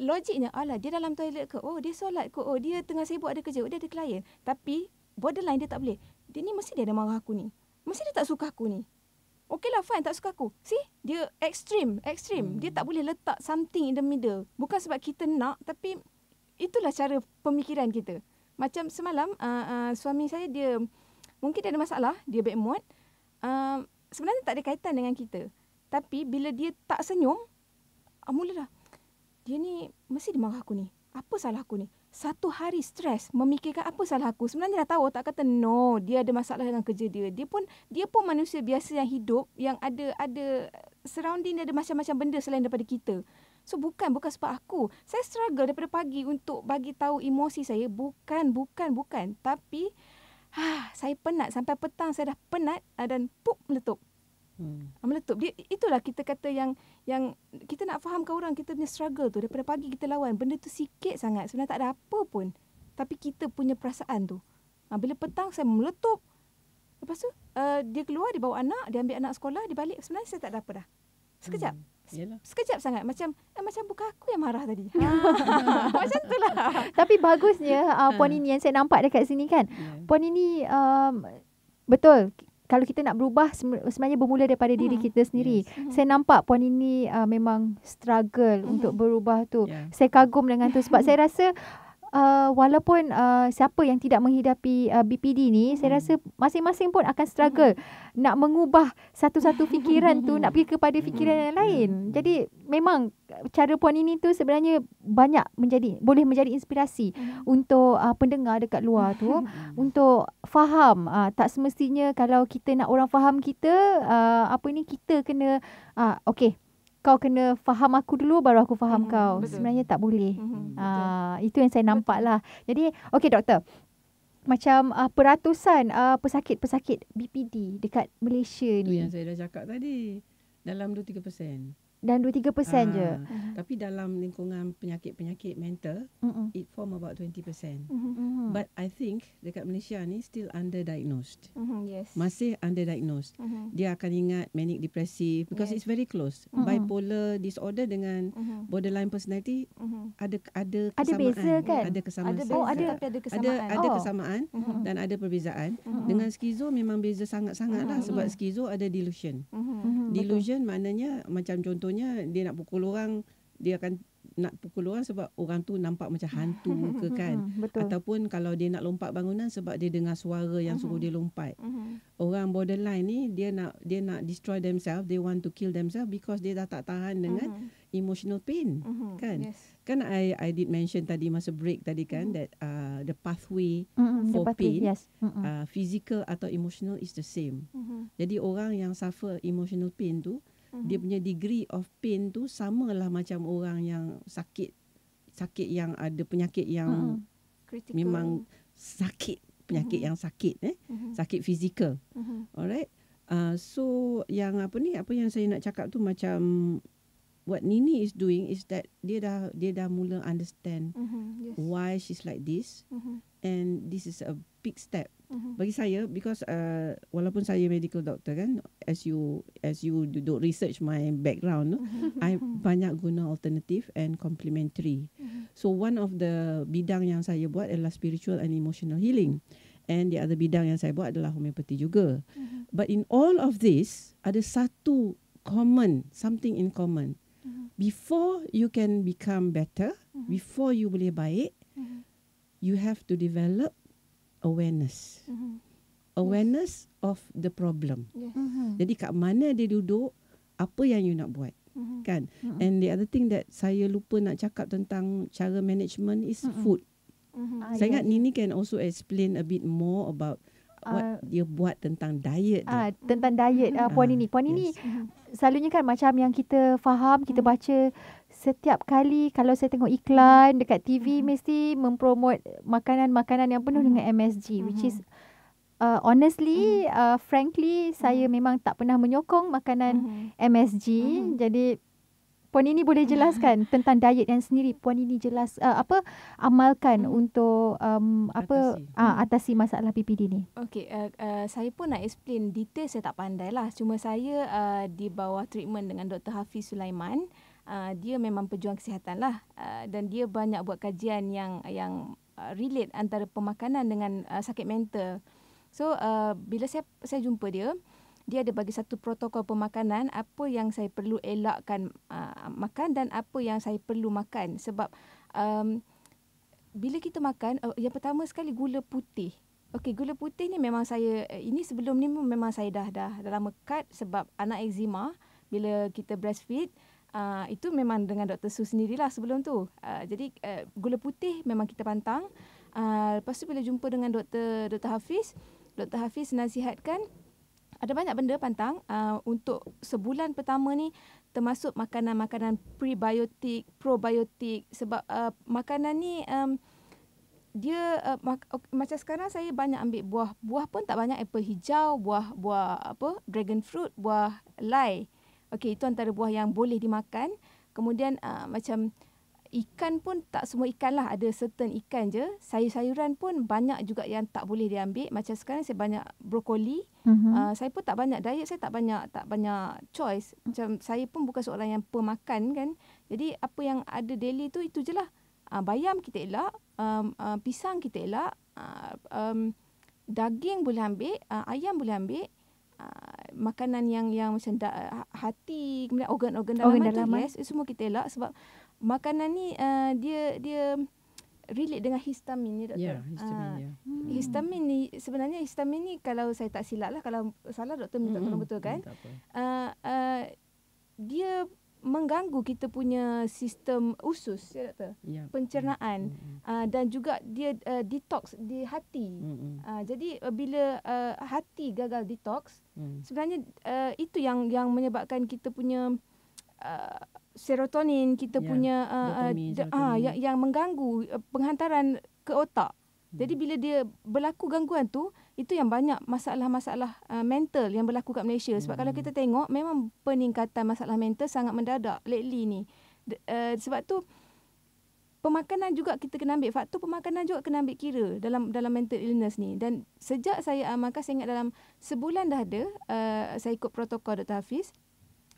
Logiknya, dia dalam toilet ke? Dia solat ke? Dia tengah sibuk ada kerja. Dia ada klien. Tapi borderline dia tak boleh. Dia ni mesti dia ada marah aku ni. Mesti dia tak suka aku ni. Okeylah, fine, tak suka aku. See? Dia extreme. Dia tak boleh letak something in the middle. Bukan sebab kita nak, tapi itulah cara pemikiran kita. Macam semalam, suami saya mungkin dia ada masalah, dia bad mood. Sebenarnya tak ada kaitan dengan kita. Tapi bila dia tak senyum, mulalah. Dia ni mesti dia marah aku ni. Apa salah aku ni? Satu hari stres memikirkan apa salah aku. Sebenarnya dah tahu, tak kata no, dia ada masalah dengan kerja dia. Dia pun manusia biasa yang hidup, yang ada surrounding dia, ada macam-macam benda selain daripada kita. So bukan sebab aku. Saya struggle daripada pagi untuk bagi tahu emosi saya. Bukan. Tapi saya penat. Sampai petang saya dah penat dan meletup. Meletup. Itulah kita kata yang kita nak fahamkan orang, kita punya struggle tu. Daripada pagi kita lawan. Benda tu sikit sangat. Sebenarnya tak ada apa pun. Tapi kita punya perasaan tu. Bila petang saya meletup. Lepas tu dia keluar, dia bawa anak. Dia ambil anak sekolah, dia balik. Sebenarnya saya tak ada apa dah. Sekejap. Sekejap sangat. Macam bukan aku yang marah tadi. Macam tu lah. Tapi bagusnya puan ini yang saya nampak dekat sini kan. Puan ini betul. Kalau kita nak berubah, sebenarnya bermula daripada diri kita sendiri. Saya nampak puan ini memang struggle untuk berubah tu. Saya kagum dengan tu sebab saya rasa walaupun siapa yang tidak menghidapi BPD ni, saya rasa masing-masing pun akan struggle nak mengubah satu-satu fikiran tu, nak pergi kepada fikiran yang lain. Jadi memang cara puan ini tu sebenarnya boleh menjadi inspirasi untuk pendengar dekat luar tu untuk faham. Tak semestinya kalau kita nak orang faham kita, kita kena kau kena faham aku dulu baru aku faham kau. betul. Sebenarnya tak boleh. Betul. Itu yang saya nampak lah. Jadi, okey doktor. Macam peratusan pesakit-pesakit BPD dekat Malaysia Itu ni. yang saya dah cakap tadi. Dalam 2-3%. Dan 2-3% je. Tapi dalam lingkungan penyakit-penyakit mental, it form about 20%. But I think dekat Malaysia ni still underdiagnosed. Yes. Masih underdiagnosed. Dia akan ingat manic depressive because it's very close. Bipolar disorder dengan borderline personality ada kesamaan. beza kan? Ada kesamaan. Ada beza, ada. tapi ada kesamaan. Ada kesamaan dan ada perbezaan. Dengan skizo memang beza sangat-sangat lah sebab skizo ada delusion. Delusion maknanya macam contohnya dia nak pukul orang, dia akan nak pukul orang sebab orang tu nampak macam hantu ke kan. Betul. Ataupun kalau dia nak lompat bangunan sebab dia dengar suara yang suruh dia lompat. Orang borderline ni dia nak destroy themselves, they want to kill themselves because dia dah tak tahan dengan emotional pain kan. Yes. Kan I did mention tadi masa break tadi kan that the pathway for The pathway, pain yes. physical atau emotional is the same. Jadi orang yang suffer emotional pain tu dia punya degree of pain tu samalah macam orang yang sakit yang ada penyakit yang Critical. memang sakit, penyakit yang sakit sakit fizikal. Alright. So yang apa yang saya nak cakap tu macam what Nini is doing is that dia dah mula understand Yes. why she's like this, and this is a big step bagi saya because walaupun saya medical doctor kan, as you do research my background, I banyak guna alternative and complementary. So one of the bidang yang saya buat adalah spiritual and emotional healing, and the other bidang yang saya buat adalah homeopathy juga. But in all of this ada something in common. Before you can become better, before you boleh baik, you have to develop awareness. Awareness of the problem. Yes. Jadi kat mana dia duduk, apa yang you nak buat. Kan? And the other thing that saya lupa nak cakap tentang cara management is food. Saya ingat Nini can also explain a bit more about what dia buat tentang diet dia. Tentang diet Puan Nini. Puan Nini selalunya kan macam yang kita faham, kita baca setiap kali kalau saya tengok iklan dekat TV mesti mempromot makanan-makanan yang penuh dengan MSG, which is honestly, frankly, saya memang tak pernah menyokong makanan MSG. Jadi Puan Nini boleh jelaskan tentang diet yang sendiri. Puan Nini amalkan untuk atasi masalah PPD ni. Okey, saya pun nak explain detail, saya tak pandai lah. Cuma saya di bawah treatment dengan Dr. Hafiz Sulaiman. Dia memang pejuang kesihatan lah, dan dia banyak buat kajian yang relate antara pemakanan dengan sakit mental. So bila saya jumpa dia ada bagi satu protokol pemakanan, apa yang saya perlu elakkan makan dan apa yang saya perlu makan. Sebab bila kita makan, yang pertama sekali gula putih. Okey, gula putih ni memang saya, ini sebelum ni memang saya dah lama cut sebab anak eczema. Bila kita breastfeed, itu memang dengan Dr. Su sendirilah sebelum tu. Jadi gula putih memang kita pantang. Lepas tu bila jumpa dengan Dr. Hafiz nasihatkan ada banyak benda pantang untuk sebulan pertama ni, termasuk makanan-makanan prebiotik, probiotik. Sebab makanan ni dia macam sekarang saya banyak ambil buah. Buah pun tak banyak, apple hijau, buah dragon fruit, buah lai. Okey, itu antara buah yang boleh dimakan. Kemudian macam ikan pun tak semua ikan lah, ada certain ikan je. Sayur-sayuran pun banyak juga yang tak boleh diambil. Macam sekarang saya banyak brokoli. Saya pun tak banyak diet, saya tak banyak choice. Macam saya pun bukan seorang yang pemakan kan. Jadi apa yang ada daily tu itu je lah. Bayam kita elak, pisang kita elak, daging boleh ambil, ayam boleh ambil. Makanan yang macam hati, kemudian organ-organ dalaman tu, yes, semua kita elak sebab makanan ni dia relate dengan histamin ni, doktor. Ya, histamin. Histamin ni sebenarnya ni kalau saya tak silap lah, kalau salah doktor minta tolong betulkan. Dia mengganggu kita punya sistem usus, ya doktor. Pencernaan, dan juga dia detox di hati. Jadi bila hati gagal detox, sebenarnya itu yang menyebabkan kita punya serotonin, kita punya dopamin, yang mengganggu penghantaran ke otak. Jadi bila dia berlaku gangguan tu, itu yang banyak masalah-masalah mental yang berlaku kat Malaysia. Sebab kalau kita tengok, memang peningkatan masalah mental sangat mendadak lately ni. Sebab tu pemakanan juga kita kena ambil, faktor pemakanan juga kena ambil kira dalam mental illness ni. Dan sejak saya amalkan, saya ingat dalam sebulan dah ada, saya ikut protokol Dr. Hafiz,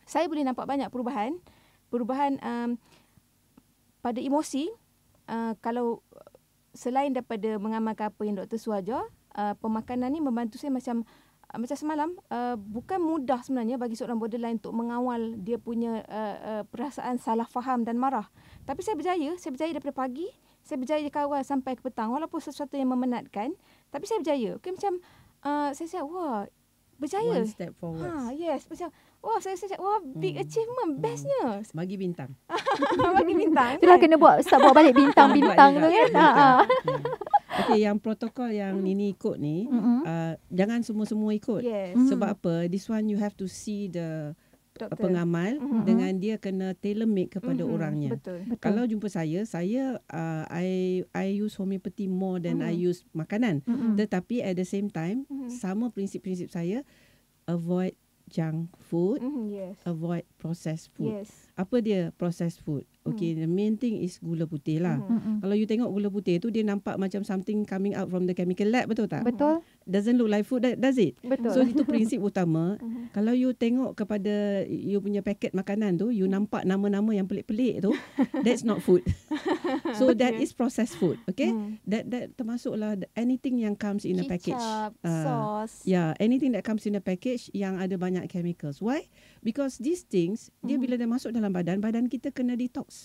saya boleh nampak banyak perubahan pada emosi. Kalau selain daripada mengamalkan apa yang Dr. Su ajar, pemakanan ni membantu saya macam semalam, bukan mudah sebenarnya bagi seorang borderline untuk mengawal dia punya perasaan salah faham dan marah. Tapi saya berjaya daripada pagi, saya berjaya kawal sampai ke petang. Walaupun sesuatu yang memenatkan, tapi saya berjaya. Okay, macam saya cakap, wah, berjaya. One step forward. Yes, macam saya cakap, wah, big achievement, bestnya. Bagi bintang. Bagi bintang. Itulah kena start buat balik bintang-bintang tu kan. Okay, yang protokol yang Nini ikut ni, jangan semua-semua ikut. Yes. Sebab apa? This one you have to see the pengamal dengan dia kena tailor-make kepada orangnya. Betul. Kalau jumpa saya I use homeopathy more than I use makanan. Tetapi at the same time, sama prinsip-prinsip saya, avoid junk food, avoid processed food. Yes. Apa dia processed food? Okay, the main thing is gula putih lah. Kalau you tengok gula putih tu, dia nampak macam something coming out from the chemical lab, betul tak? Betul. Doesn't look like food, does it? Betul. So itu prinsip utama. Kalau you tengok kepada you punya paket makanan tu, you nampak nama-nama yang pelik-pelik tu, that's not food. So that is processed food. Okay, that termasuklah anything yang comes in a package. Sauce. Yeah, anything that comes in a package yang ada banyak chemicals. Why? Because these things, dia bila dia masuk dalam badan kita kena detox.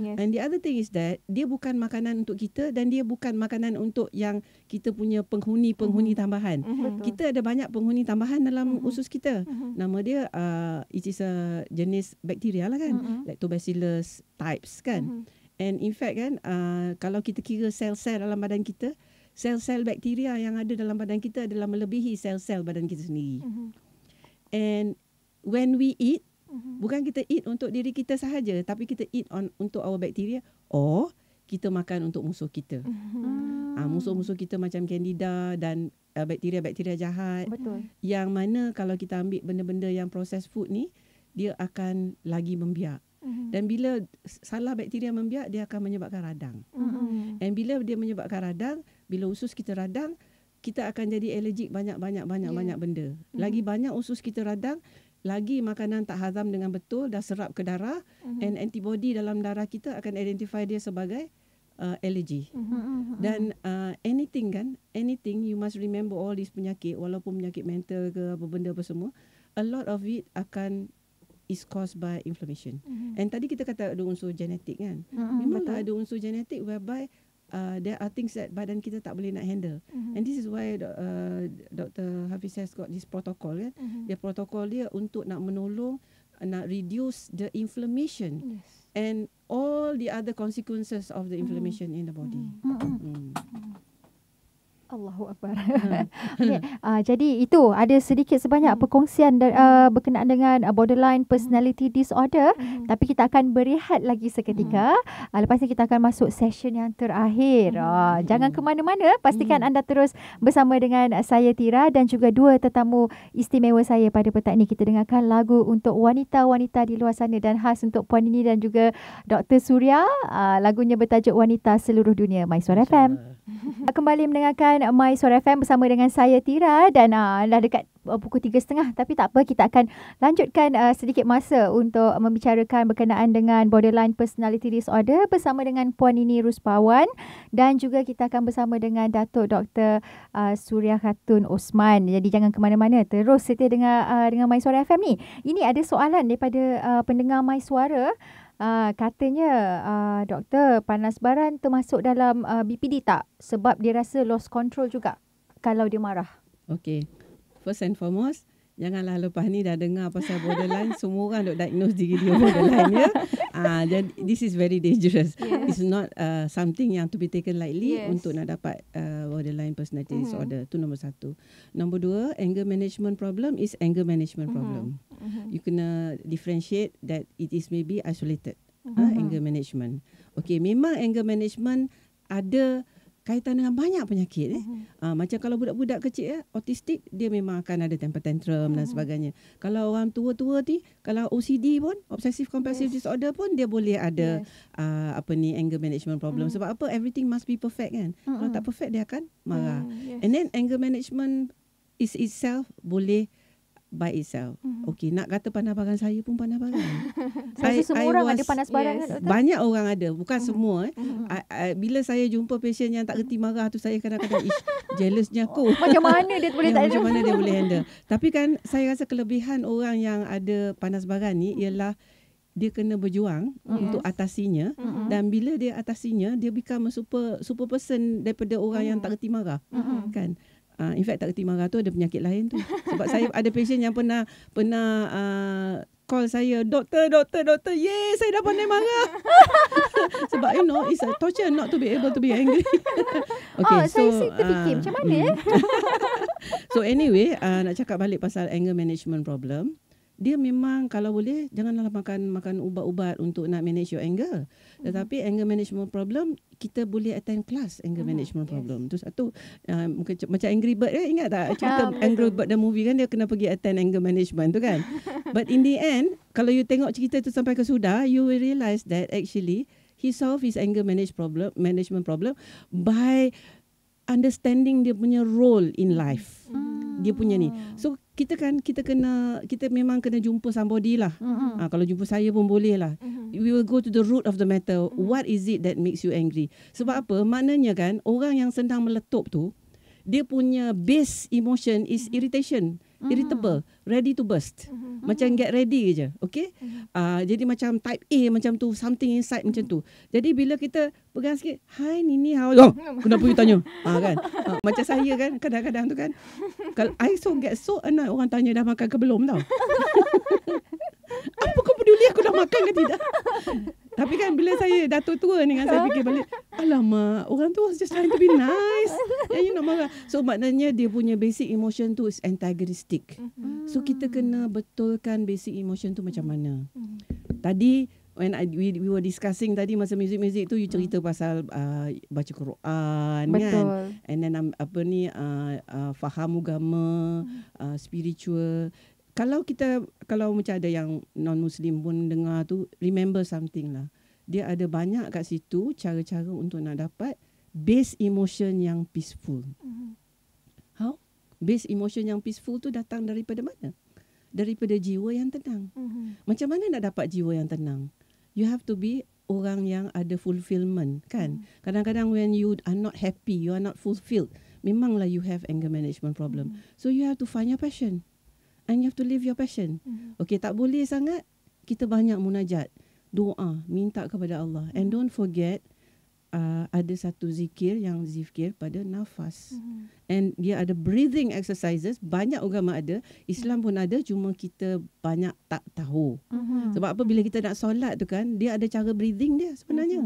Yes. And the other thing is that dia bukan makanan untuk kita dan dia bukan makanan untuk yang kita punya penghuni tambahan. Kita ada banyak penghuni tambahan dalam usus kita. Nama dia it is a jenis bakteria lah kan, lactobacillus types kan. And in fact kan, kalau kita kira sel-sel dalam badan kita, sel-sel bakteria yang ada dalam badan kita adalah melebihi sel-sel badan kita sendiri. And when we eat, bukan kita eat untuk diri kita sahaja, tapi kita eat untuk our bacteria, or kita makan untuk musuh kita. Musuh-musuh kita macam candida dan bakteria-bakteria jahat. Betul. Yang mana kalau kita ambil benda-benda yang processed food ni, dia akan lagi membiak. Dan bila salah bakteria membiak, dia akan menyebabkan radang. Dan bila dia menyebabkan radang, bila usus kita radang, kita akan jadi allergic banyak benda. Lagi banyak usus kita radang, lagi makanan tak hazam dengan betul, dah serap ke darah, and antibody dalam darah kita akan identify dia sebagai allergy. Dan anything you must remember all these penyakit, walaupun penyakit mental ke apa benda apa semua, a lot of it is caused by inflammation. And tadi kita kata ada unsur genetik kan. Memanglah ada unsur genetik whereby there are things that badan kita tak boleh nak handle. And this is why Dr. Hafiz has got this protocol kan. Dia protokol dia untuk nak menolong, nak reduce the inflammation and all the other consequences of the inflammation in the body. Allahu Akbar. Okay. Jadi itu ada sedikit sebanyak perkongsian berkenaan dengan borderline personality disorder. Tapi kita akan berehat lagi seketika. Lepas ni kita akan masuk session yang terakhir. Jangan ke mana-mana. Pastikan anda terus bersama dengan saya Tira dan juga dua tetamu istimewa saya pada petang ini. Kita dengarkan lagu untuk wanita-wanita di luar sana dan khas untuk Puan Nini dan juga Dr. Surya. Lagunya bertajuk Wanita Seluruh Dunia. My Suara FM. Kembali mendengarkan My Suara FM bersama dengan saya Tira dan dah dekat pukul 3.30 tapi tak apa, kita akan lanjutkan sedikit masa untuk membicarakan berkenaan dengan borderline personality disorder bersama dengan Puan Nini Ruspawan dan juga kita akan bersama dengan Datuk Dr. Surya Khatun Osman. Jadi jangan ke mana-mana, terus setia dengan My Suara FM ni. Ini ada soalan daripada pendengar My Suara. Katanya doktor, panas baran termasuk dalam BPD tak? Sebab dia rasa lost control juga kalau dia marah. Okay. First and foremost, Janganlah lepas ni dah dengar pasal borderline, semua orang duk diagnose diri dia borderline ya. Jadi this is very dangerous. It's not something yang to be taken lightly untuk nak dapat borderline personality disorder. Itu nombor 1. Nombor 2, anger management problem is anger management problem. You kena differentiate that it is maybe isolated. Anger management. Okay, memang anger management ada kaitan dengan banyak penyakit. Macam kalau budak-budak kecil autistik, dia memang akan ada temper tantrum dan sebagainya. Kalau orang tua-tua ni, kalau OCD pun, obsessive compulsive disorder pun, dia boleh ada anger management problem. Sebab apa? Everything must be perfect kan. Kalau tak perfect, dia akan marah. And then anger management is itself boleh by itself. Okay, nak kata panas barang, saya pun panas barang. Semua orang ada panas barang kan? Banyak orang ada, bukan semua. Bila saya jumpa pasien yang tak reti marah tu, saya kadang-kadang jealousnya aku. Macam mana dia boleh macam mana dia boleh handle. Tapi kan saya rasa kelebihan orang yang ada panas barang ni ialah dia kena berjuang untuk atasinya, dan bila dia atasinya, dia become a super person daripada orang yang tak reti marah. Kan? In fact, tak reti marah tu ada penyakit lain tu. Sebab saya ada pasien yang pernah call saya, doktor, saya dah pandai marah. Sebab it's a torture not to be able to be angry. Okay, saya terfikir macam mana So anyway, nak cakap balik pasal anger management problem. Dia memang kalau boleh janganlah makan ubat-ubat untuk nak manage your anger. Tetapi anger management problem, kita boleh attend kelas anger management problem. Tu satu, macam Angry Bird ingat tak cerita Angry Bird the movie kan, dia kena pergi attend anger management tu kan. But in the end, kalau you tengok cerita tu sampai ke sudah, you will realise that actually he solve his anger management problem by understanding dia punya role in life. Dia punya ni. So kita memang kena jumpa somebody lah. Kalau jumpa saya pun boleh lah. We will go to the root of the matter. What is it that makes you angry? Sebab apa? Maknanya kan, orang yang sedang meletup tu, dia punya base emotion is irritation, irritable, ready to burst. Macam get ready je. Okay? Jadi macam type A macam tu, something inside macam tu. Jadi bila kita pegang sikit, hi Nini, how? Kenapa you tanya? Kan? Macam saya kan, kadang-kadang tu kan, kalau I get so annoyed orang tanya dah makan ke belum tau. Apa kau peduli aku dah makan ke tidak? Tapi kan bila saya dah tua ni kan, saya fikir balik, alamak, orang tu was just trying to be nice. You nak marah. So maknanya dia punya basic emotion tu is antagonistic. So kita kena betulkan basic emotion tu macam mana. Tadi when we were discussing tadi masa music tu, you cerita pasal baca Quran. Betul. Kan. And then faham agama, spiritual. Kalau macam ada yang non-Muslim pun dengar tu, remember something lah. Dia ada banyak kat situ cara-cara untuk nak dapat base emotion yang peaceful. How? Base emotion yang peaceful tu datang daripada mana? Daripada jiwa yang tenang. Macam mana nak dapat jiwa yang tenang? You have to be orang yang ada fulfillment, kan? Kadang-kadang when you are not happy, you are not fulfilled, memanglah you have anger management problem. So you have to find your passion. And you have to live your passion. Okay, tak boleh sangat, kita banyak munajat, doa, minta kepada Allah. And don't forget, ada satu zikir pada nafas. And dia ada breathing exercises, banyak agama ada, Islam pun ada, cuma kita banyak tak tahu. Sebab apa, bila kita nak solat tu kan, dia ada cara breathing dia sebenarnya.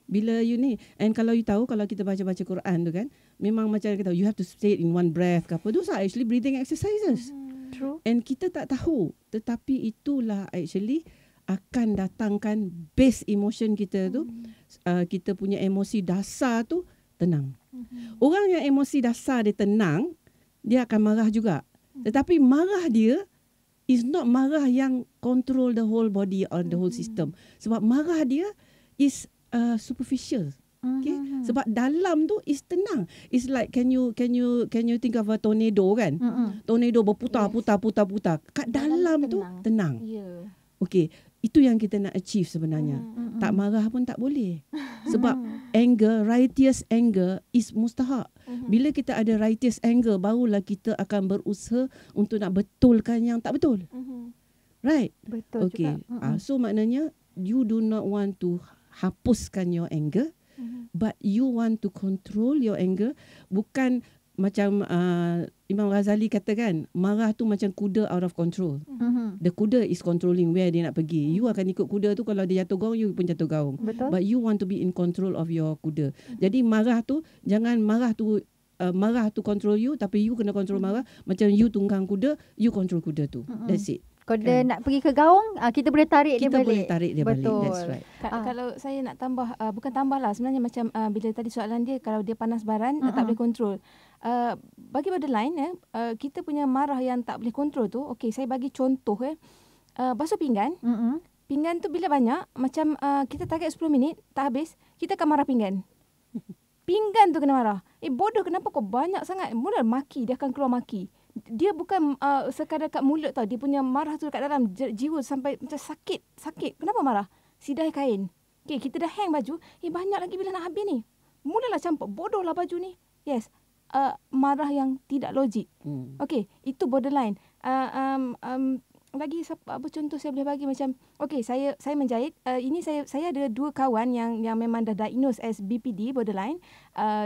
Bila you ni, and kalau you tahu, kalau kita baca-baca Quran tu kan, memang macam kita tahu, you have to stay in one breath ke apa, those are actually breathing exercises. True. And kita tak tahu, tetapi itulah actually akan datangkan base emotion kita tu. Kita punya emosi dasar tu tenang. Orang yang emosi dasar dia tenang, dia akan marah juga. Tetapi marah dia is not marah yang control the whole body or the whole system. Sebab marah dia is superficial. Okay? Sebab dalam tu is tenang. It's like can you think of a tornado kan? Tornado berputar. Kat dalam tu tenang. Okay, itu yang kita nak achieve sebenarnya. Tak marah pun tak boleh. Sebab anger, righteous anger is mustahak. Bila kita ada righteous anger, barulah kita akan berusaha untuk nak betulkan yang tak betul. Right? Betul okay. juga. So maknanya you do not want to hapuskan your anger. But you want to control your anger. Bukan macam Imam Ghazali kata kan, marah tu macam kuda out of control. The kuda is controlling where dia nak pergi. You akan ikut kuda tu, kalau dia jatuh gaung, you pun jatuh gaung. Betul. But you want to be in control of your kuda. Jadi marah tu, jangan marah tu control you, tapi you kena control marah. Macam you tunggang kuda, you control kuda tu. That's it. Kalau dia nak pergi ke gaung, kita boleh tarik dia balik. Kita boleh tarik dia balik. Betul. That's right. Kalau saya nak tambah, bukan tambah lah, sebenarnya macam bila tadi soalan dia, kalau dia panas baran, tak boleh kontrol. Bagi borderline, kita punya marah yang tak boleh kontrol tu, okey, saya bagi contoh. Basuh pinggan. Pinggan tu bila banyak, macam kita target 10 minit, tak habis, kita akan marah pinggan. Pinggan tu kena marah. Bodoh, kenapa kau banyak sangat? Mula maki, dia akan keluar maki. Dia bukan sekadar kat mulut tau. Dia punya marah tu kat dalam jiwa sampai macam sakit. Kenapa marah? Sidai kain. Okay, kita dah hang baju. Banyak lagi bila nak habis ni. Mulalah campak. Bodoh lah baju ni. Yes. Marah yang tidak logik. Okay, itu borderline. Lagi apa contoh saya boleh bagi macam, okay, saya menjahit. Ini saya ada 2 kawan yang memang dah diagnose as BPD, borderline.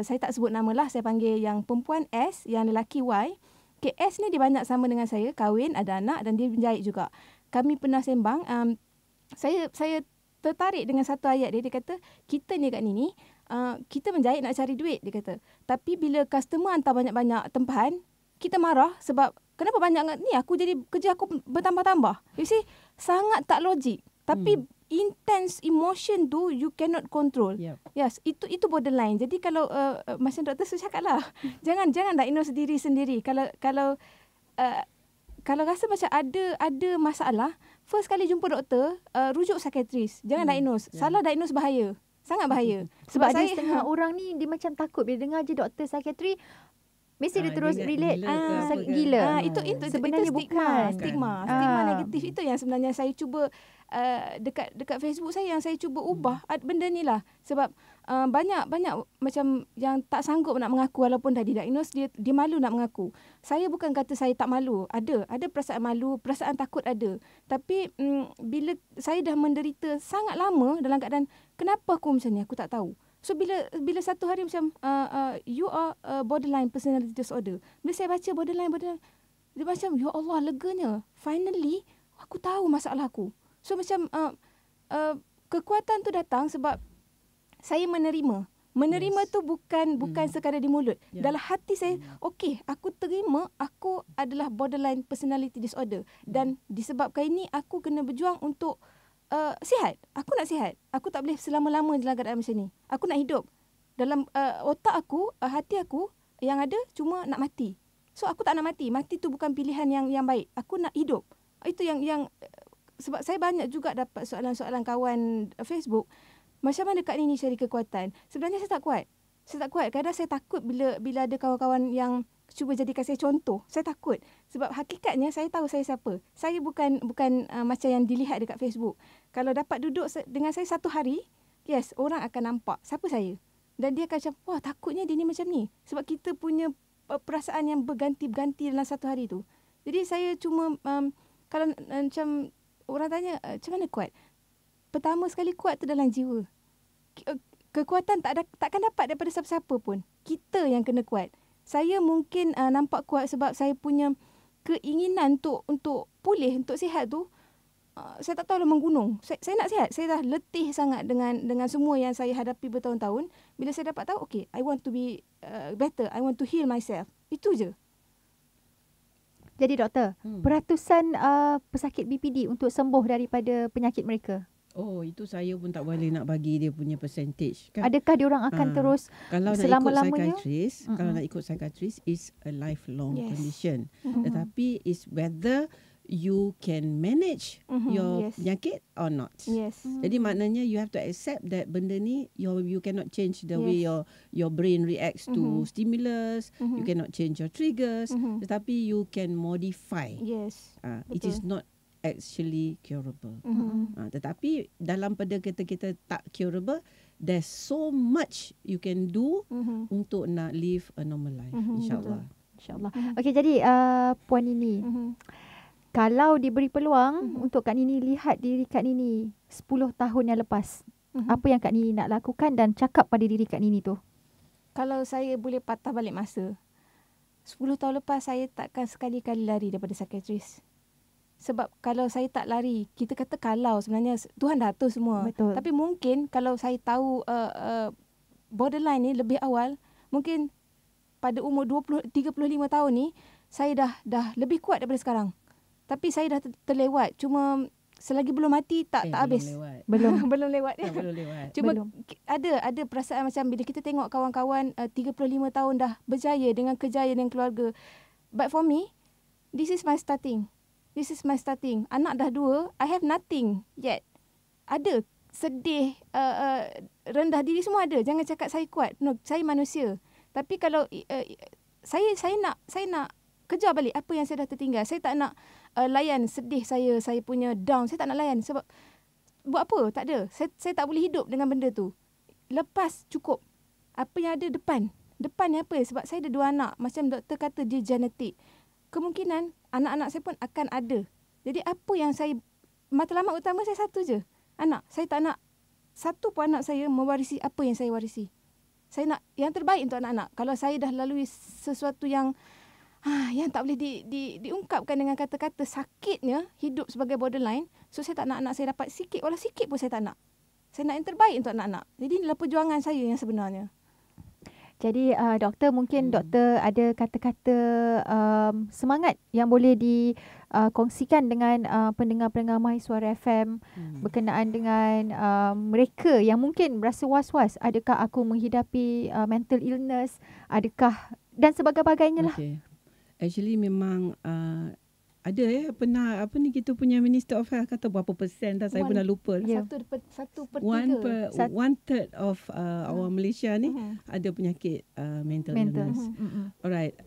Saya tak sebut nama lah. Saya panggil yang perempuan S, yang lelaki Y. Okay, S ni dia banyak sama dengan saya, kahwin, ada anak dan dia menjahit juga. Kami pernah sembang, saya tertarik dengan satu ayat dia kata, kita ni kat ni, kita menjahit nak cari duit, dia kata. Tapi bila customer hantar banyak-banyak tempahan, kita marah sebab kenapa banyak ni, aku jadi kerja aku bertambah-tambah. You see, sangat tak logik. Tapi intense emotion tu you cannot control. Yes, itu borderline. Jadi kalau macam doktor Su cakap lah, jangan diagnose diri sendiri. Kalau rasa macam ada masalah, first kali jumpa doktor, rujuk psikiatris. Jangan diagnose. Salah diagnose bahaya. Sangat bahaya. Sebab ada setengah orang ni dia macam takut bila dengar je doktor psikiatri, mesti dia terus relate gila. Itu sebenarnya bukan stigma negatif. Itu yang sebenarnya saya cuba dekat Facebook saya, yang saya cuba ubah benda ni lah. Sebab banyak macam yang tak sanggup nak mengaku walaupun dah didiagnose, dia malu nak mengaku. Saya bukan kata saya tak malu. Ada perasaan malu, perasaan takut ada. Tapi bila saya dah menderita sangat lama dalam keadaan kenapa aku macam ni, aku tak tahu. So bila satu hari macam you are borderline personality disorder. Bila saya baca borderline, dia macam ya Allah, leganya. Finally aku tahu masalah aku. So macam kekuatan tu datang sebab saya menerima. Menerima tu bukan sekadar di mulut. Dalam hati saya, okey, aku terima aku adalah borderline personality disorder. Dan disebabkan ini aku kena berjuang untuk sihat. Aku nak sihat. Aku tak boleh selama-lama dalam keadaan macam ni. Aku nak hidup. Dalam otak aku, hati aku yang ada cuma nak mati. So aku tak nak mati. Mati tu bukan pilihan yang baik. Aku nak hidup. Itu yang sebab saya banyak juga dapat soalan-soalan kawan Facebook. Macam mana Kak Nini cari kekuatan? Sebenarnya saya tak kuat. Kadang saya takut bila ada kawan-kawan yang cuba jadikan saya contoh. Saya takut. Sebab hakikatnya saya tahu saya siapa. Saya bukan macam yang dilihat dekat Facebook. Kalau dapat duduk dengan saya satu hari, yes, orang akan nampak siapa saya. Dan dia akan macam, wah, takutnya dia ni macam ni. Sebab kita punya perasaan yang berganti-ganti dalam satu hari tu. Jadi saya cuma, kalau macam orang tanya, macam mana kuat? Pertama sekali kuat tu dalam jiwa. Kekuatan takkan dapat daripada siapa-siapa pun. Kita yang kena kuat. Saya mungkin nampak kuat sebab saya punya keinginan untuk pulih, untuk sihat tu, saya tak tahu lah menggunung. Saya nak sihat. Saya dah letih sangat dengan semua yang saya hadapi bertahun-tahun. Bila saya dapat tahu, okay, I want to be better. I want to heal myself. Itu je. Jadi doktor, peratusan pesakit BPD untuk sembuh daripada penyakit mereka? Oh, itu saya pun tak boleh nak bagi dia punya percentage. Kan? Adakah diorang akan terus kalau selama-lamanya? Kalau nak ikut psychiatrist, is a lifelong condition. Tetapi is whether you can manage your penyakit or not. Jadi maknanya you have to accept that benda ni you cannot change the way your brain reacts to stimulus. You cannot change your triggers. Tetapi you can modify. It is not actually curable. Tetapi dalam pada kita tak curable, there's so much you can do untuk nak live a normal life, insyaAllah. Okey, jadi Puan Nini, kalau diberi peluang untuk Kak Nini lihat diri Kak Nini 10 tahun yang lepas, apa yang Kak Nini nak lakukan dan cakap pada diri Kak Nini tu? Kalau saya boleh patah balik masa, 10 tahun lepas saya takkan sekali-kali lari daripada psikiatris. Sebab kalau saya tak lari, kita kata kalau sebenarnya Tuhan dah atur semua. Betul. Tapi mungkin kalau saya tahu borderline ni lebih awal, mungkin pada umur 35 tahun ni, saya dah lebih kuat daripada sekarang. Tapi saya dah terlewat. Cuma selagi belum mati tak habis. Belum. Belum lewat. Belum lewat. Cuma Belum. ada perasaan macam bila kita tengok kawan-kawan 35 tahun dah berjaya dengan kejayaan dengan keluarga. But for me, this is my starting. Anak dah 2, I have nothing yet. Ada sedih, rendah diri semua ada. Jangan cakap saya kuat. No, saya manusia. Tapi kalau saya nak kejar balik apa yang saya dah tertinggal. Saya tak nak layan sedih saya punya down. Saya tak nak layan sebab buat apa? Tak ada. Saya tak boleh hidup dengan benda tu. Lepas cukup. Apa yang ada depan. Depan ni apa? Sebab saya ada 2 anak. Macam doktor kata dia genetik. Kemungkinan anak-anak saya pun akan ada. Jadi apa yang saya, matlamat utama saya satu je. Anak. Saya tak nak satu pun anak saya mewarisi apa yang saya warisi. Saya nak yang terbaik untuk anak-anak. Kalau saya dah lalui sesuatu yang tak boleh diungkapkan dengan kata-kata, sakitnya hidup sebagai borderline. So saya tak nak anak saya dapat sikit. Walau sikit pun saya tak nak. Saya nak yang terbaik untuk anak-anak. Jadi inilah perjuangan saya yang sebenarnya. Jadi doktor, mungkin doktor ada kata-kata semangat yang boleh dikongsikan dengan pendengar-pendengar MySuara FM berkenaan dengan mereka yang mungkin berasa was-was. Adakah aku menghidapi mental illness? Adakah dan sebagainya lah. Okay. Actually memang ada pernah kita punya Minister of Health kata berapa persen dah saya pernah lupa. 1/3. 1/3 of our Malaysia ni ada penyakit mental illness. Alright.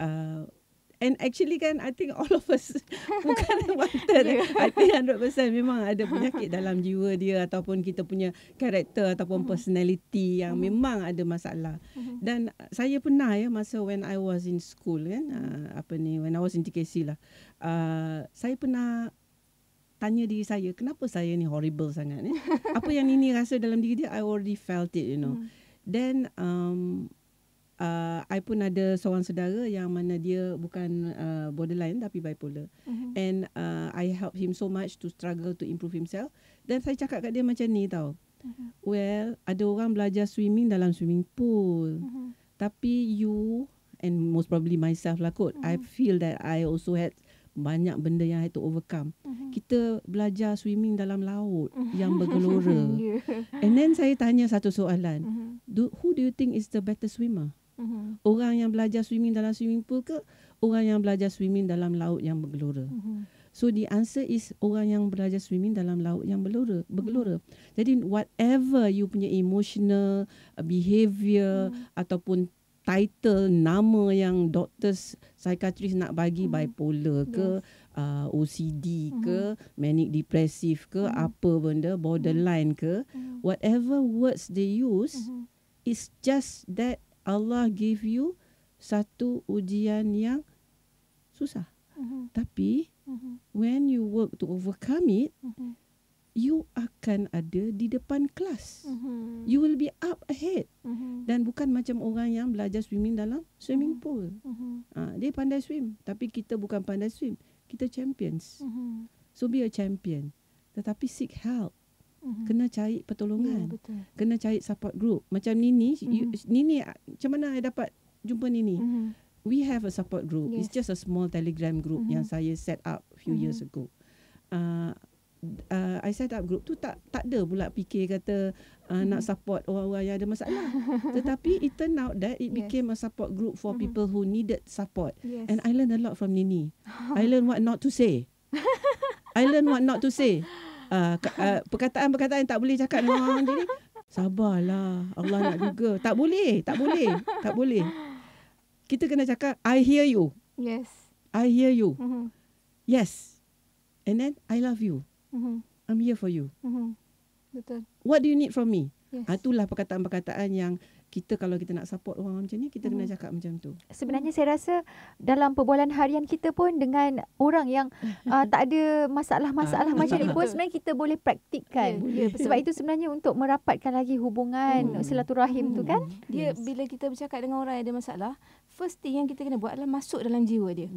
And actually kan I think all of us bukan 1/3. I think 100% memang ada penyakit dalam jiwa dia ataupun kita punya karakter ataupun personality yang memang ada masalah. Dan saya pernah masa when I was in school kan when I was in TKC lah. Saya pernah tanya diri saya, kenapa saya ni horrible sangat ni? Apa yang Nini rasa dalam diri dia, I already felt it, Then I pun ada seorang saudara yang mana dia bukan borderline tapi bipolar. And I help him so much to struggle to improve himself. Dan saya cakap kat dia macam ni tau. Well, ada orang belajar swimming dalam swimming pool. Tapi you, and most probably myself lah kot, I feel that I also had banyak benda yang I had to overcome. Kita belajar swimming dalam laut yang bergelora. And then saya tanya satu soalan. Who do you think is the better swimmer? Orang yang belajar swimming dalam swimming pool ke orang yang belajar swimming dalam laut yang bergelora? So the answer is orang yang belajar swimming dalam laut yang bergelora. Jadi whatever you punya emotional behavior ataupun title nama yang doctors psychiatrist nak bagi, bipolar ke OCD ke manic depressive ke apa benda, borderline ke, whatever words they use, it's just that Allah give you satu ujian yang susah. Tapi when you work to overcome it, you akan ada di depan kelas. You will be up ahead. Dan bukan macam orang yang belajar swimming dalam swimming pool. Dia pandai swim, tapi kita bukan pandai swim. Kita champions. So be a champion. Tetapi seek help. Kena cari pertolongan. Kena cari support group. Macam Nini, Nini macam mana I dapat jumpa Nini? We have a support group. It's just a small Telegram group yang saya set up few years ago. I set up group tu tak ada pula fikir kata nak support orang-orang yang ada masalah. Tetapi it turned out that it became a support group for people who needed support. And I learned a lot from Nini. I learned what not to say. Perkataan-perkataan yang tak boleh cakap dengan orang jadi sabarlah, Allah nak juga. Tak boleh. Kita kena cakap I hear you. Yes. I hear you. Yes. And then I love you. I'm here for you. Betul. What do you need from me? Yes. Itulah perkataan-perkataan yang kita kalau kita nak support orang macam ni, kita kena cakap macam tu. Sebenarnya saya rasa dalam perbualan harian kita pun dengan orang yang tak ada masalah-masalah macam ni pun sebenarnya kita boleh praktikkan. Sebab itu sebenarnya untuk merapatkan lagi hubungan silaturahim tu kan. Dia bila kita bercakap dengan orang yang ada masalah, first thing yang kita kena buat adalah masuk dalam jiwa dia.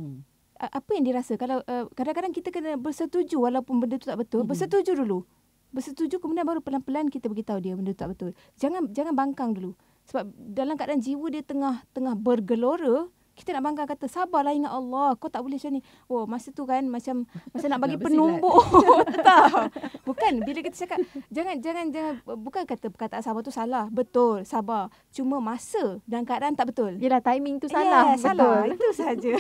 Apa yang dia rasa. Kalau kadang-kadang kita kena bersetuju walaupun benda tu tak betul. Bersetuju dulu. Bersetuju, kemudian baru pelan-pelan kita beritahu dia benda tu tak betul. Jangan bangkang dulu. Sebab dalam keadaan jiwa dia tengah bergelora, kita nak bangkang kata, sabarlah, ingat Allah, kau tak boleh macam ni. Oh, masa tu kan macam nak bagi penumbuk. Tak. Bukan, bila kita cakap jangan bukan kata perkataan sabar tu salah. Betul, sabar. Cuma masa dalam keadaan tak betul. Yelah, timing tu salah. Betul. Salah. Itu saja.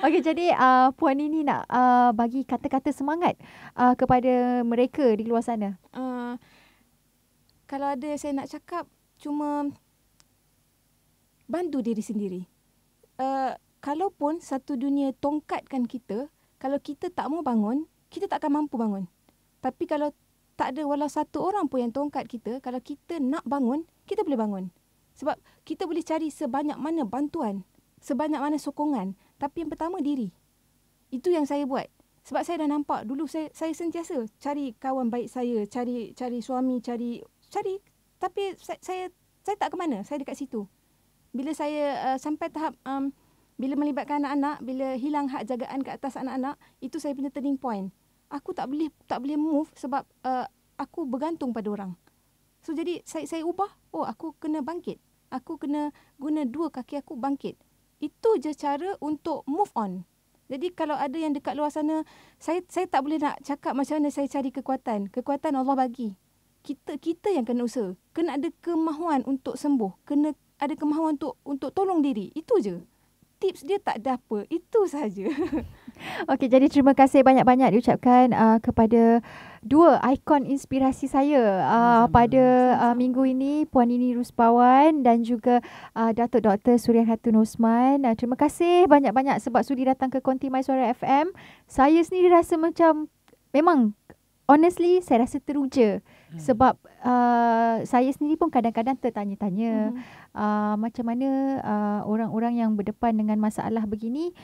Okey, jadi Puan Nini nak bagi kata-kata semangat kepada mereka di luar sana. Kalau ada saya nak cakap, cuma bantu diri sendiri. Kalaupun satu dunia tongkatkan kita, kalau kita tak mau bangun, kita tak akan mampu bangun. Tapi kalau tak ada walau satu orang pun yang tongkat kita, kalau kita nak bangun, kita boleh bangun. Sebab kita boleh cari sebanyak mana bantuan, sebanyak mana sokongan. Tapi yang pertama, diri. Itu yang saya buat. Sebab saya dah nampak, dulu saya sentiasa cari kawan baik saya, cari suami, cari. Tapi saya tak ke mana, saya dekat situ. Bila saya sampai tahap bila melibatkan anak-anak, bila hilang hak jagaan ke atas anak-anak, itu saya punya turning point. Aku tak boleh move sebab aku bergantung pada orang. So jadi saya ubah, aku kena bangkit. Aku kena guna dua kaki aku bangkit. Itu je cara untuk move on. Jadi kalau ada yang dekat luar sana, saya tak boleh nak cakap macam mana saya cari kekuatan. Kekuatan Allah bagi. Kita yang kena usaha. Kena ada kemahuan untuk sembuh. Kena ada kemahuan untuk tolong diri. Itu je. Tips dia tak ada apa. Itu sahaja. Okey, jadi terima kasih banyak-banyak diucapkan kepada dua ikon inspirasi saya pada minggu ini, Puan Nini Ruspawan dan juga Datuk Dr. Suria Hatun Osman. Terima kasih banyak-banyak sebab sudi datang ke Konti My Suara FM. Saya sendiri rasa macam, memang honestly saya rasa teruja. Sebab saya sendiri pun kadang-kadang tertanya-tanya macam mana orang-orang yang berdepan dengan masalah begini,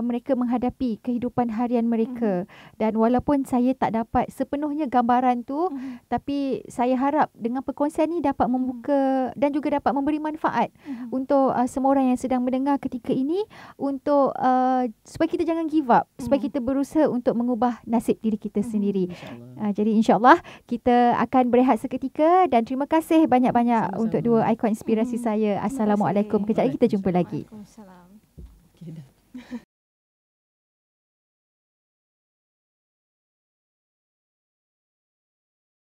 mereka menghadapi kehidupan harian mereka. Dan walaupun saya tak dapat sepenuhnya gambaran tu, tapi saya harap dengan perkongsian ni dapat membuka dan juga dapat memberi manfaat untuk semua orang yang sedang mendengar ketika ini, untuk supaya kita jangan give up, supaya kita berusaha untuk mengubah nasib diri kita sendiri. Jadi insyaAllah kita akan berehat seketika dan terima kasih banyak-banyak Sama-sama. untuk dua ikon inspirasi saya. Assalamualaikum. Kejap lagi kita jumpa lagi. Waalaikumsalam. Okay, dah.